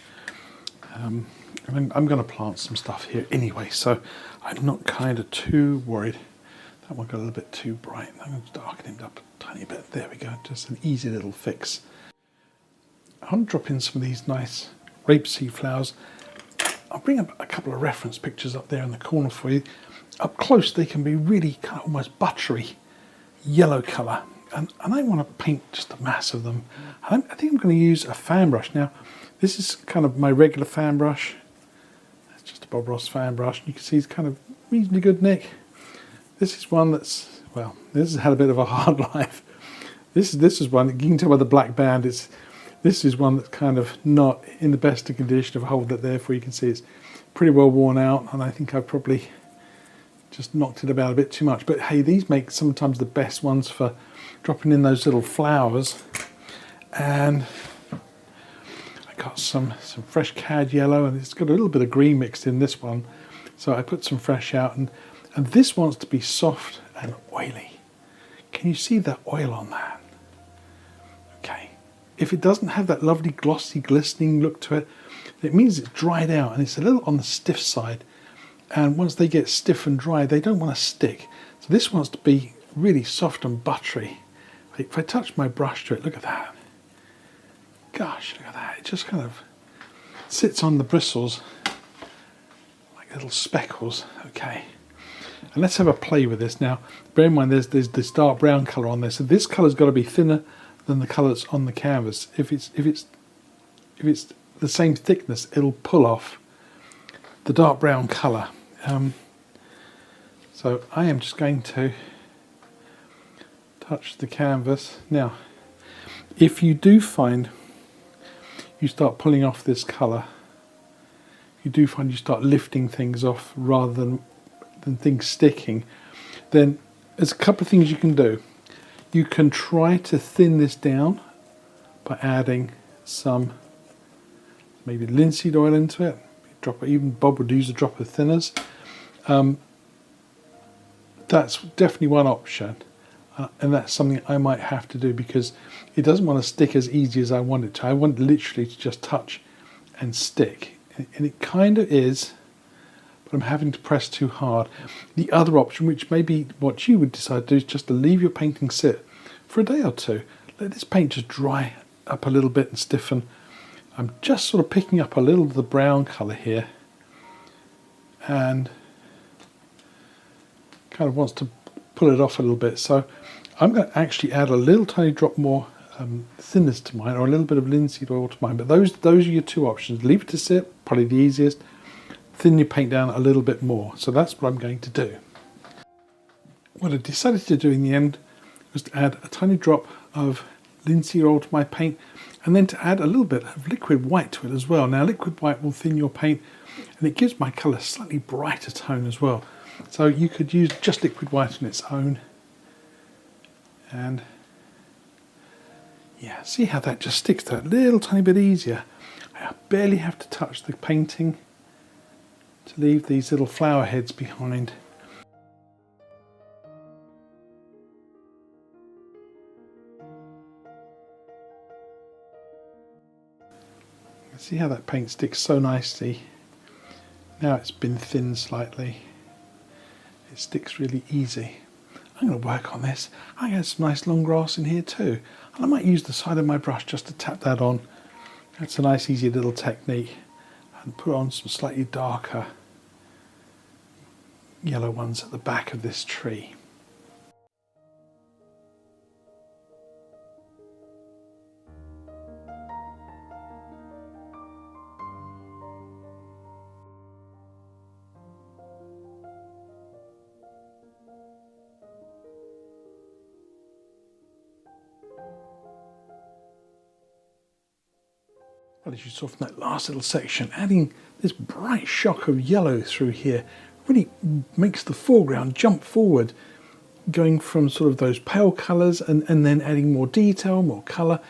I'm going to plant some stuff here anyway, so I'm not kind of too worried. That one got a little bit too bright. I'm going to darken it up a tiny bit. There we go, just an easy little fix. I'll drop in some of these nice rapeseed flowers. I'll bring up a couple of reference pictures up there in the corner for you. Up close they can be really kind of almost buttery yellow colour, and I want to paint just a mass of them. I think I'm going to use a fan brush. Now this is kind of my regular fan brush. It's just a Bob Ross fan brush. You can see it's kind of reasonably good nick. This is one that's, well, this has had a bit of a hard life. This is one, you can tell by the black band, this is one that's kind of not in the best of condition. If I hold it there for you, can see it's pretty well worn out, and I think I've probably just knocked it about a bit too much. But hey, these make sometimes the best ones for dropping in those little flowers. And I got some fresh cad yellow, and it's got a little bit of green mixed in this one. So I put some fresh out, and this wants to be soft and oily. Can you see the oil on that? Okay. If it doesn't have that lovely glossy glistening look to it, it means it's dried out and it's a little on the stiff side. And once they get stiff and dry, they don't want to stick. So this wants to be really soft and buttery. If I touch my brush to it, look at that. Gosh, look at that. It just kind of sits on the bristles like little speckles. Okay. And let's have a play with this now. Bear in mind there's this dark brown colour on there, so this colour's got to be thinner than the colour that's on the canvas. If it's the same thickness, it'll pull off the dark brown colour. So I am just going to touch the canvas. Now, if you do find you start pulling off this colour, you do find you start lifting things off rather than things sticking, then there's a couple of things you can do. You can try to thin this down by adding some maybe linseed oil into it. Even Bob would use a drop of thinners. That's definitely one option, and that's something I might have to do because it doesn't want to stick as easy as I want it to. I want it literally to just touch and stick, and it kind of is, but I'm having to press too hard. The other option, which may be what you would decide to do, is just to leave your painting sit for a day or two. Let this paint just dry up a little bit and stiffen. I'm just sort of picking up a little of the brown colour here, and kind of wants to pull it off a little bit. So I'm going to actually add a little tiny drop more thinners to mine, or a little bit of linseed oil to mine. But those are your two options. Leave it to sit, probably the easiest. Thin your paint down a little bit more. So that's what I'm going to do. What I decided to do in the end, was to add a tiny drop of linseed oil to my paint, and then to add a little bit of liquid white to it as well. Now liquid white will thin your paint and it gives my colour a slightly brighter tone as well. So you could use just liquid white on its own. And yeah, see how that just sticks to that little tiny bit easier. I barely have to touch the painting to leave these little flower heads behind. See how that paint sticks so nicely. Now it's been thinned slightly. It sticks really easy. I'm going to work on this. I get some nice long grass in here too. And I might use the side of my brush just to tap that on. That's a nice easy little technique. And put on some slightly darker yellow ones at the back of this tree. Well, as you saw from that last little section, adding this bright shock of yellow through here really makes the foreground jump forward, going from sort of those pale colours and then adding more detail, more colour,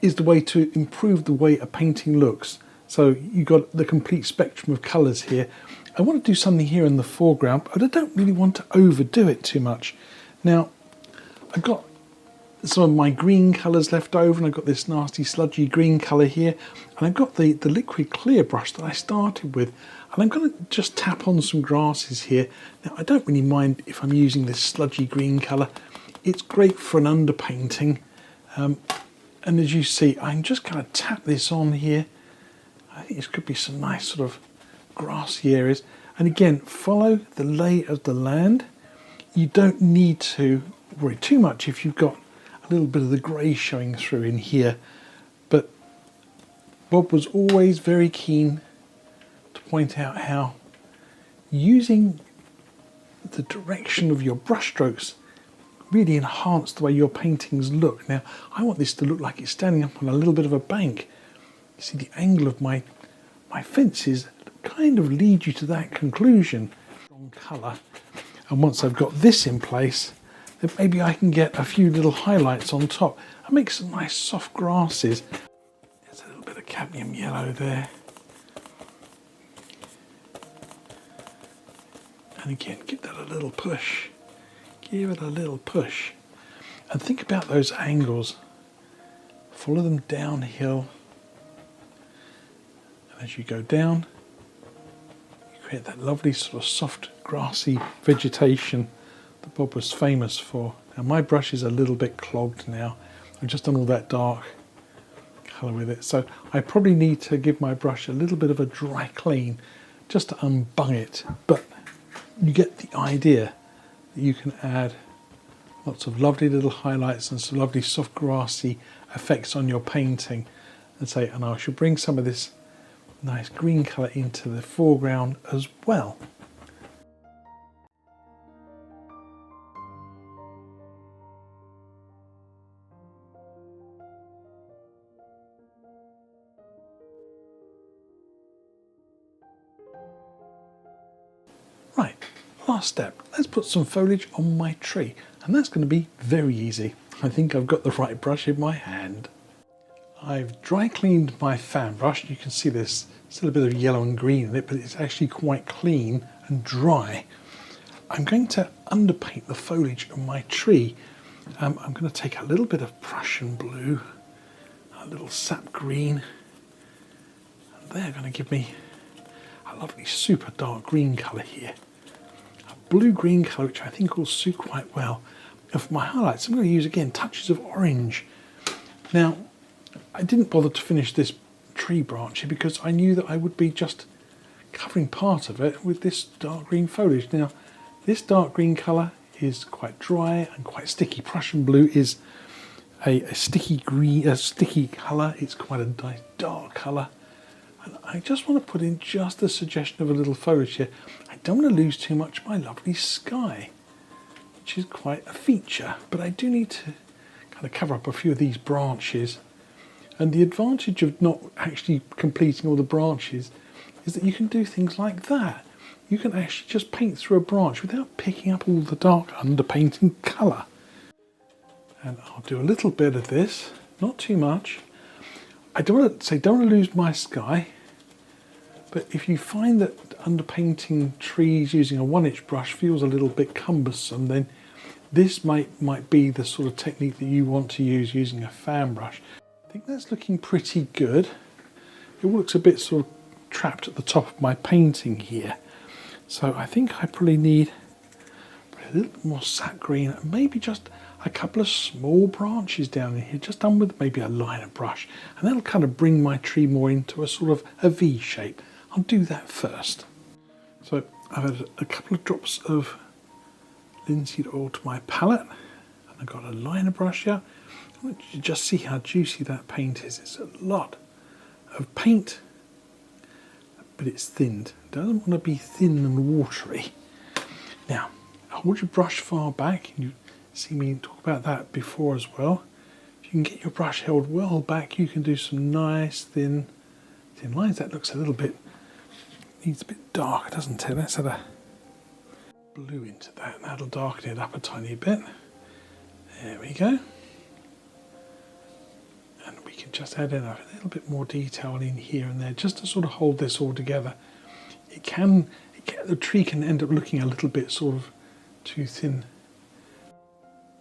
is the way to improve the way a painting looks. So you've got the complete spectrum of colours here. I want to do something here in the foreground, but I don't really want to overdo it too much. Now, I've got some of my green colours left over, and I've got this nasty sludgy green colour here, and I've got the liquid clear brush that I started with, and I'm going to just tap on some grasses here. Now I don't really mind if I'm using this sludgy green colour. It's great for an underpainting, and as you see, I'm just going to tap this on here. I think this could be some nice sort of grassy areas, and again, follow the lay of the land. You don't need to worry too much if you've got a little bit of the grey showing through in here, but Bob was always very keen to point out how using the direction of your brush strokes really enhance the way your paintings look. Now I want this to look like it's standing up on a little bit of a bank. You see the angle of my fences kind of lead you to that conclusion. Strong colour, and once I've got this in place, then maybe I can get a few little highlights on top and make some nice soft grasses. There's a little bit of cadmium yellow there. And again, give that a little push. Give it a little push. And think about those angles. Follow them downhill. And as you go down, you create that lovely sort of soft, grassy vegetation that Bob was famous for. Now my brush is a little bit clogged now. I've just done all that dark colour with it, so I probably need to give my brush a little bit of a dry clean just to unbung it, but you get the idea that you can add lots of lovely little highlights and some lovely soft grassy effects on your painting. And I should bring some of this nice green colour into the foreground as well. Right, last step, let's put some foliage on my tree, and that's going to be very easy. I think I've got the right brush in my hand. I've dry cleaned my fan brush. You can see there's still a bit of yellow and green in it, but it's actually quite clean and dry. I'm going to underpaint the foliage of my tree. I'm going to take a little bit of Prussian blue, a little sap green, and they're going to give me a lovely super dark green colour here. Blue-green colour, which I think will suit quite well. And for my highlights, I'm going to use, again, touches of orange. Now, I didn't bother to finish this tree branch here because I knew that I would be just covering part of it with this dark green foliage. Now, this dark green colour is quite dry and quite sticky. Prussian blue is a sticky colour. It's quite a nice dark colour. And I just want to put in just a suggestion of a little foliage here. I don't want to lose too much of my lovely sky. which is quite a feature. But I do need to kind of cover up a few of these branches. And the advantage of not actually completing all the branches is that you can do things like that. You can actually just paint through a branch without picking up all the dark underpainting colour. And I'll do a little bit of this, not too much. I don't want to lose my sky, but if you find that underpainting trees using a 1-inch brush feels a little bit cumbersome, then this might be the sort of technique that you want to use using a fan brush. I think that's looking pretty good. It looks a bit sort of trapped at the top of my painting here. So I think I probably need a little more sap green, and maybe just a couple of small branches down in here, just done with maybe a liner brush, and that'll kind of bring my tree more into a sort of a V shape. I'll do that first. So I've added a couple of drops of linseed oil to my palette, and I've got a liner brush here. I want you to just see how juicy that paint is. It's a lot of paint, but it's thinned. It doesn't want to be thin and watery. Now, hold your brush far back. You see me talk about that before as well. If you can get your brush held well back, you can do some nice thin lines. That looks a little bit, needs a bit darker, doesn't it? Let's add a blue into that, and that'll darken it up a tiny bit. There we go. And we can just add in a little bit more detail in here and there, just to sort of hold this all together. The tree can end up looking a little bit sort of too thin.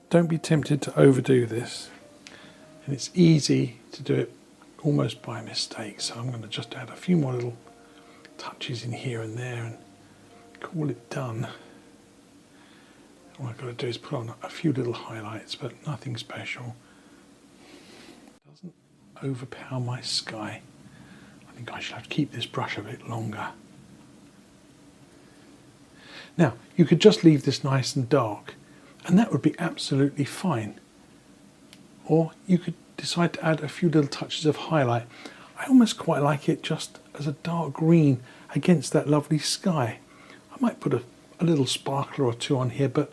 Don't be tempted to overdo this. And it's easy to do it almost by mistake. So I'm going to just add a few more little touches in here and there and call it done. All I've got to do is put on a few little highlights, but nothing special. Doesn't overpower my sky. I think I should have to keep this brush a bit longer. Now, you could just leave this nice and dark, and that would be absolutely fine. Or you could decide to add a few little touches of highlight. I almost quite like it just as a dark green against that lovely sky. I might put a little sparkler or two on here, but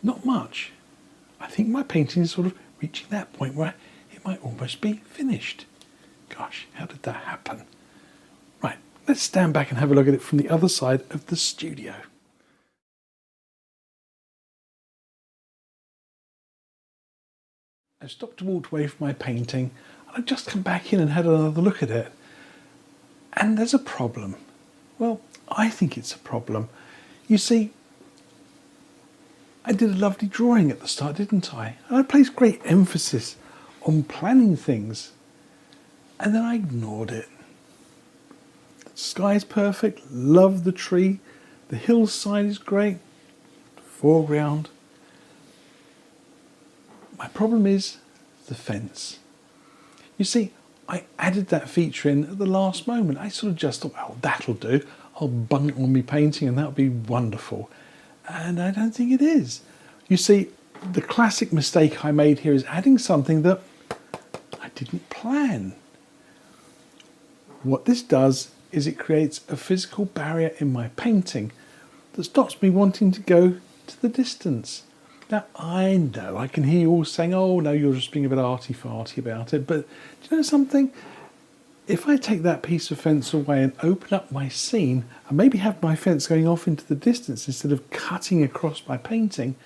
not much. I think my painting is sort of reaching that point where it might almost be finished. Gosh, how did that happen? Right, let's stand back and have a look at it from the other side of the studio. I've stopped and walked away from my painting, and I've just come back in and had another look at it. And there's a problem. Well, I think it's a problem. You see, I did a lovely drawing at the start, didn't I? And I placed great emphasis on planning things. And then I ignored it. The sky's perfect, love the tree, the hillside is great, foreground. My problem is the fence. You see, I added that feature in at the last moment. I sort of just thought, well, that'll do. I'll bung it on my painting and that'll be wonderful. And I don't think it is. You see, the classic mistake I made here is adding something that I didn't plan. What this does is it creates a physical barrier in my painting that stops me wanting to go to the distance. Now, I know, I can hear you all saying, oh no, you're just being a bit arty-farty about it, but do you know something? If I take that piece of fence away and open up my scene and maybe have my fence going off into the distance instead of cutting across my painting,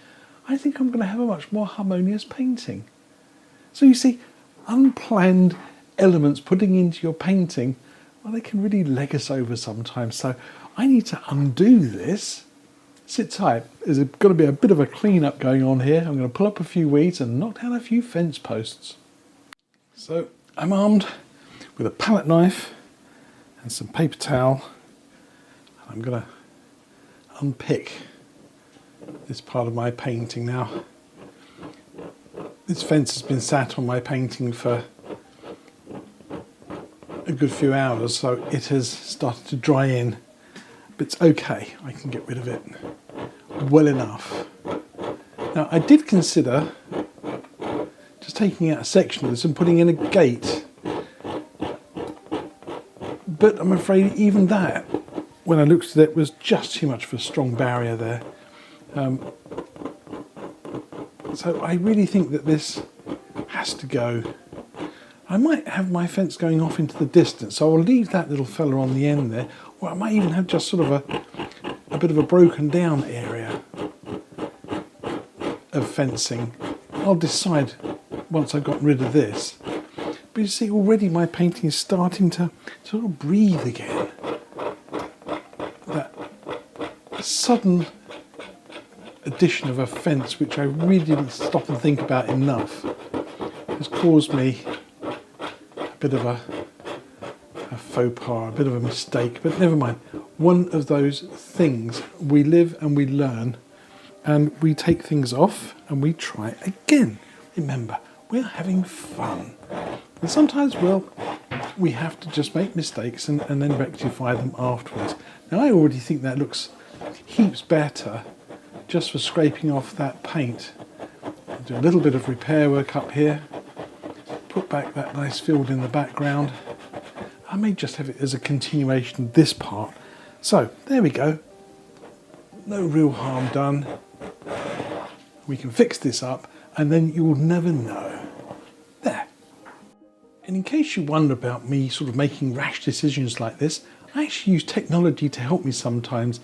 I think I'm going to have a much more harmonious painting. So you see, unplanned elements putting into your painting, well, they can really leg us over sometimes. So I need to undo this. Sit tight, there's going to be a bit of a clean-up going on here. I'm going to pull up a few weeds and knock down a few fence posts. So I'm armed with a palette knife and some paper towel. I'm going to unpick this part of my painting now. This fence has been sat on my painting for a good few hours, so it has started to dry in. But it's okay, I can get rid of it well enough. Now, I did consider just taking out a section of this and putting in a gate. But I'm afraid even that, when I looked at it, was just too much of a strong barrier there. So I really think that this has to go. I might have my fence going off into the distance, so I'll leave that little fella on the end there, or I might even have just sort of a bit of a broken down area of fencing. I'll decide once I've got rid of this. But you see, already my painting is starting to sort of breathe again. That sudden addition of a fence, which I really didn't stop and think about enough, has caused me a bit of a faux pas, a bit of a mistake, but never mind. One of those things, we live and we learn, and we take things off and we try again. Remember, we're having fun. And sometimes, well, we have to just make mistakes and then rectify them afterwards. Now, I already think that looks heaps better just for scraping off that paint. I'll do a little bit of repair work up here, put back that nice field in the background. I may just have it as a continuation of this part. So, there we go. No real harm done. We can fix this up and then you'll never know. There. And in case you wonder about me sort of making rash decisions like this, I actually use technology to help me sometimes.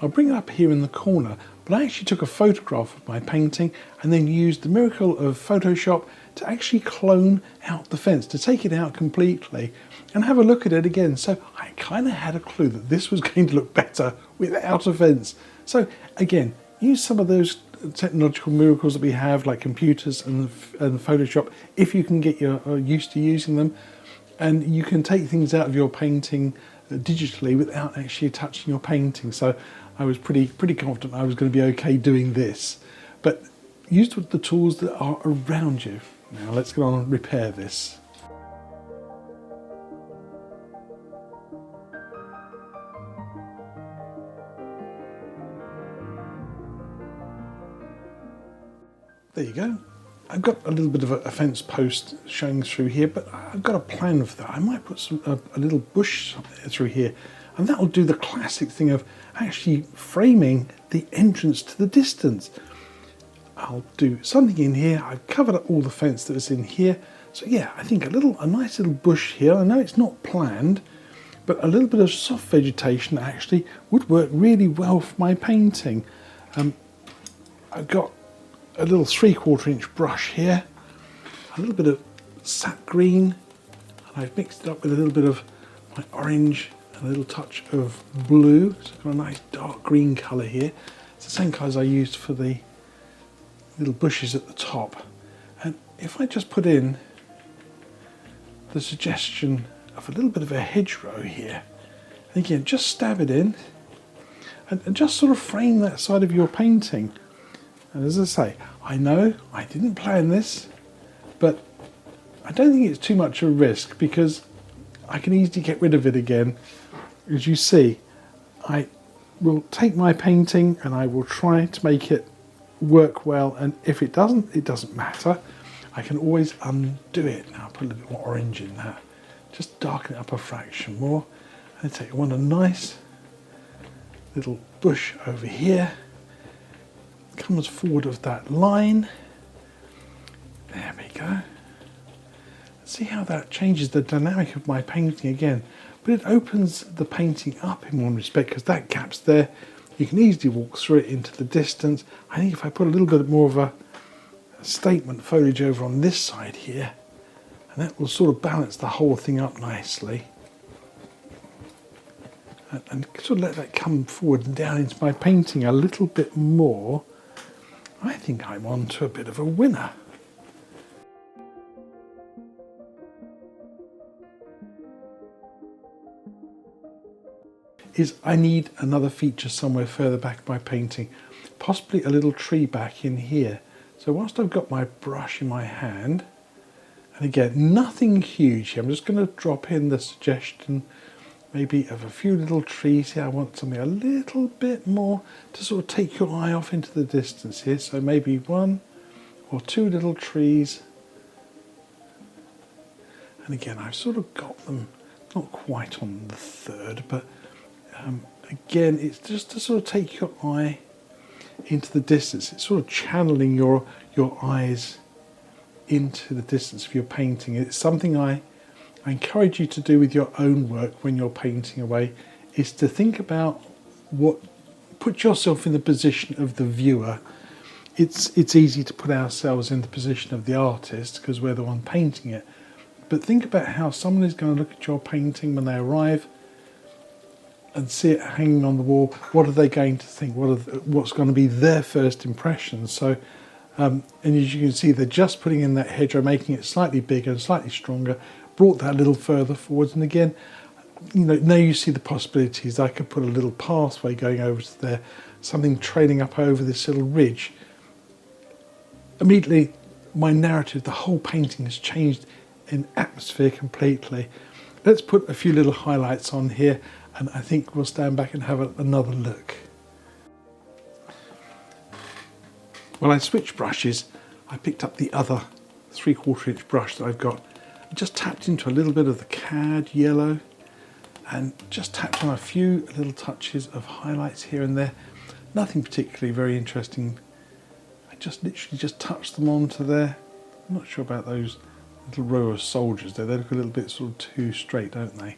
I'll bring it up here in the corner, but I actually took a photograph of my painting and then used the miracle of Photoshop to actually clone out the fence, to take it out completely and have a look at it again. So I kind of had a clue that this was going to look better without a fence. So again, use some of those technological miracles that we have, like computers and Photoshop, if you can get used to using them, and you can take things out of your painting digitally without actually touching your painting. So I was pretty confident I was going to be okay doing this. But use the tools that are around you. Now let's get on and repair this. There you go. I've got a little bit of a fence post showing through here, but I've got a plan for that. I might put a little bush through here, and that will do the classic thing of actually framing the entrance to the distance. I'll do something in here. I've covered up all the fence that was in here. So yeah, I think a nice little bush here. I know it's not planned, but a little bit of soft vegetation actually would work really well for my painting. I've got a little 3/4 inch brush here, a little bit of sap green, and I've mixed it up with a little bit of my orange and a little touch of blue. So I've got a nice dark green colour here. It's the same colours I used for the little bushes at the top. And if I just put in the suggestion of a little bit of a hedgerow here, and again, just stab it in and just sort of frame that side of your painting. And as I say, I know I didn't plan this, but I don't think it's too much of a risk because I can easily get rid of it again. As you see, I will take my painting and I will try to make it work well, and if it doesn't matter. I can always undo it. Now I'll put a little bit more orange in that, just darken it up a fraction more. And I want a nice little bush over here. Comes forward of that line. There we go. See how that changes the dynamic of my painting again. But it opens the painting up in one respect because that gap's there. You can easily walk through it into the distance. I think if I put a little bit more of a statement foliage over on this side here, and that will sort of balance the whole thing up nicely. And sort of let that come forward and down into my painting a little bit more. I think I'm on to a bit of a winner. I need another feature somewhere further back in my painting, possibly a little tree back in here. So whilst I've got my brush in my hand, and again, nothing huge here, I'm just going to drop in the suggestion maybe of a few little trees here. I want something a little bit more to sort of take your eye off into the distance here. So maybe 1 or 2 little trees. And again, I've sort of got them not quite on the third, but again, it's just to sort of take your eye into the distance. It's sort of channeling your your eyes into the distance of your painting. It's something I encourage you to do with your own work when you're painting away, is to think about put yourself in the position of the viewer. It's easy to put ourselves in the position of the artist because we're the one painting it. But think about how someone is going to look at your painting when they arrive and see it hanging on the wall. What are they going to think? What's going to be their first impression? So, and as you can see, they're just putting in that hedgerow, making it slightly bigger and slightly stronger, brought that a little further forwards. And again, now you see the possibilities. I could put a little pathway going over to there, something trailing up over this little ridge. Immediately, my narrative, the whole painting has changed in atmosphere completely. Let's put a few little highlights on here, and I think we'll stand back and have another look. When I switched brushes, I picked up the other 3/4 inch brush that I've got. I just tapped into a little bit of the cad yellow and just tapped on a few little touches of highlights here and there. Nothing particularly very interesting. I just literally just touched them onto there. I'm not sure about those little row of soldiers there. They look a little bit sort of too straight, don't they?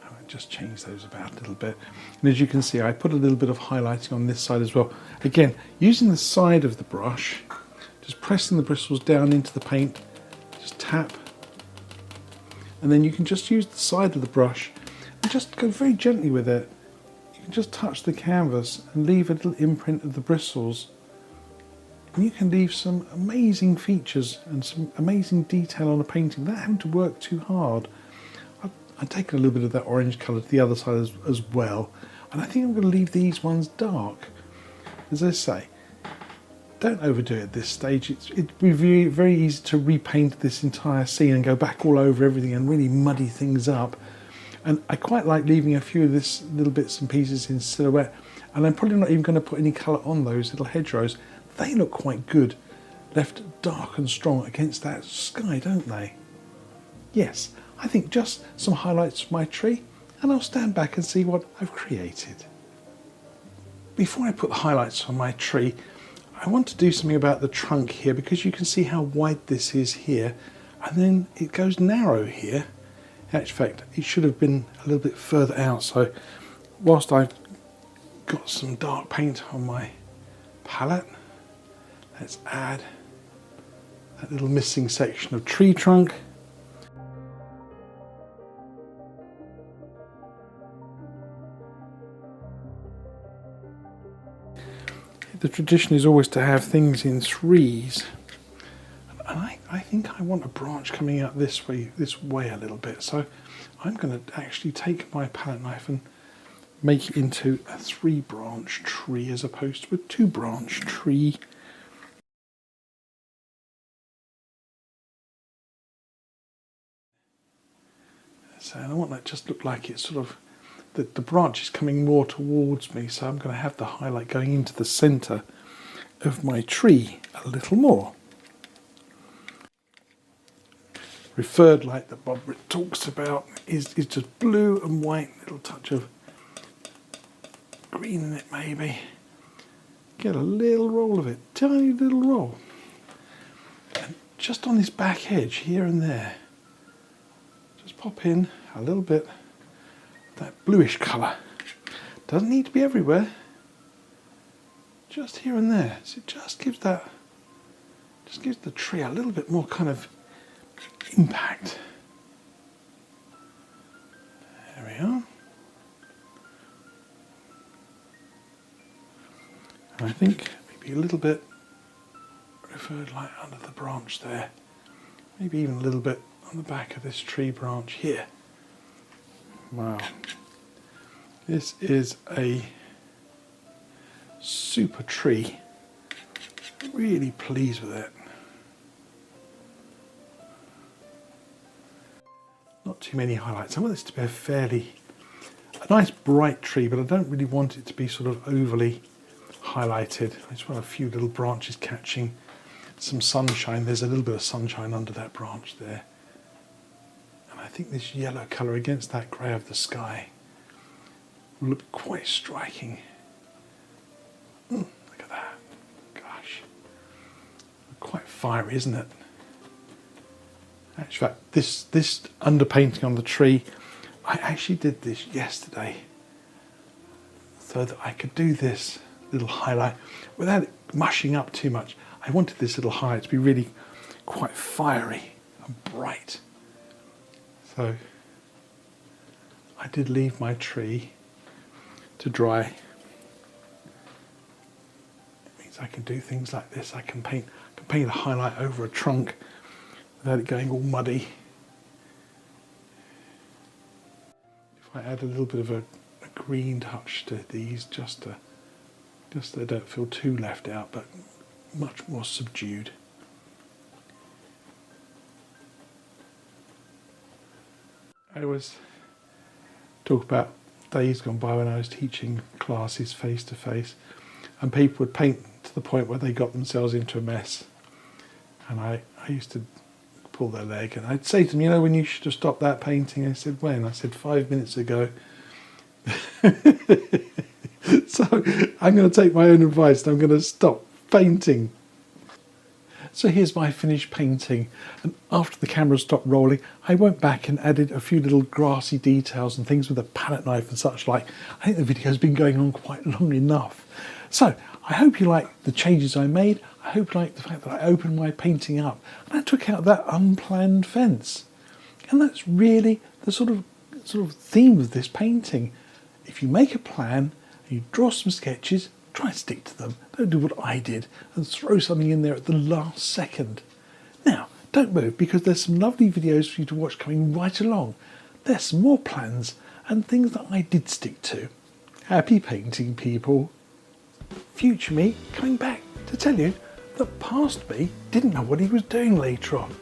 I might just change those about a little bit. And as you can see, I put a little bit of highlighting on this side as well. Again, using the side of the brush, just pressing the bristles down into the paint, just tap. And then you can just use the side of the brush and just go very gently with it. You can just touch the canvas and leave a little imprint of the bristles. And you can leave some amazing features and some amazing detail on a painting without having to work too hard. I've taken a little bit of that orange colour to the other side as well. And I think I'm going to leave these ones dark. As I say, don't overdo it at this stage. It'd be very, very easy to repaint this entire scene and go back all over everything and really muddy things up. And I quite like leaving a few of this little bits and pieces in silhouette. And I'm probably not even going to put any colour on those little hedgerows. They look quite good, left dark and strong against that sky, don't they? Yes, I think just some highlights from my tree, and I'll stand back and see what I've created. Before I put the highlights on my tree, I want to do something about the trunk here, because you can see how wide this is here, and then it goes narrow here. In fact, it should have been a little bit further out, so whilst I've got some dark paint on my palette, let's add that little missing section of tree trunk. The tradition is always to have things in threes. And I think I want a branch coming out this way a little bit. So I'm going to actually take my palette knife and make it into a 3-branch tree as opposed to a 2-branch tree. So I want that just look like it's sort of, the branch is coming more towards me, so I'm going to have the highlight going into the centre of my tree a little more. Referred light that Bob talks about is just blue and white, little touch of green in it maybe. Get a little roll of it, tiny little roll. And just on this back edge here and there, just pop in a little bit of that bluish colour. Doesn't need to be everywhere, just here and there. So it just gives the tree a little bit more kind of impact. There we are. And I think maybe a little bit referred light under the branch there. Maybe even a little bit on the back of this tree branch here. Wow. This is a super tree. Really pleased with it. Not too many highlights. I want this to be a nice bright tree, but I don't really want it to be sort of overly highlighted. I just want a few little branches catching some sunshine. There's a little bit of sunshine under that branch there. And I think this yellow colour against that grey of the sky will look quite striking. Look at that. Gosh. fiery, isn't it? Actually, this underpainting on the tree, I actually did this yesterday so that I could do this little highlight without it mushing up too much. I wanted this little highlight to be really quite fiery and bright. So I did leave my tree to dry. It means I can do things like this. I can paint a highlight over a trunk without it going all muddy. If I add a little bit of a green touch to these, just so they don't feel too left out, but much more subdued. I always talk about days gone by when I was teaching classes face to face, and people would paint to the point where they got themselves into a mess. And I used to pull their leg and I'd say to them, you know, when you should have stopped that painting. I said, when? I said, 5 minutes ago. So I'm going to take my own advice and I'm going to stop painting. So here's my finished painting, and after the camera stopped rolling I went back and added a few little grassy details and things with a palette knife and such like. I think the video's been going on quite long enough. So I hope you like the changes I made. I hope you like the fact that I opened my painting up and I took out that unplanned fence. And that's really the sort of theme of this painting. If you make a plan and you draw some sketches, try and stick to them. Don't do what I did and throw something in there at the last second. Now, don't move, because there's some lovely videos for you to watch coming right along. There's some more plans and things that I did stick to. Happy painting, people. Future me coming back to tell you that past me didn't know what he was doing later on.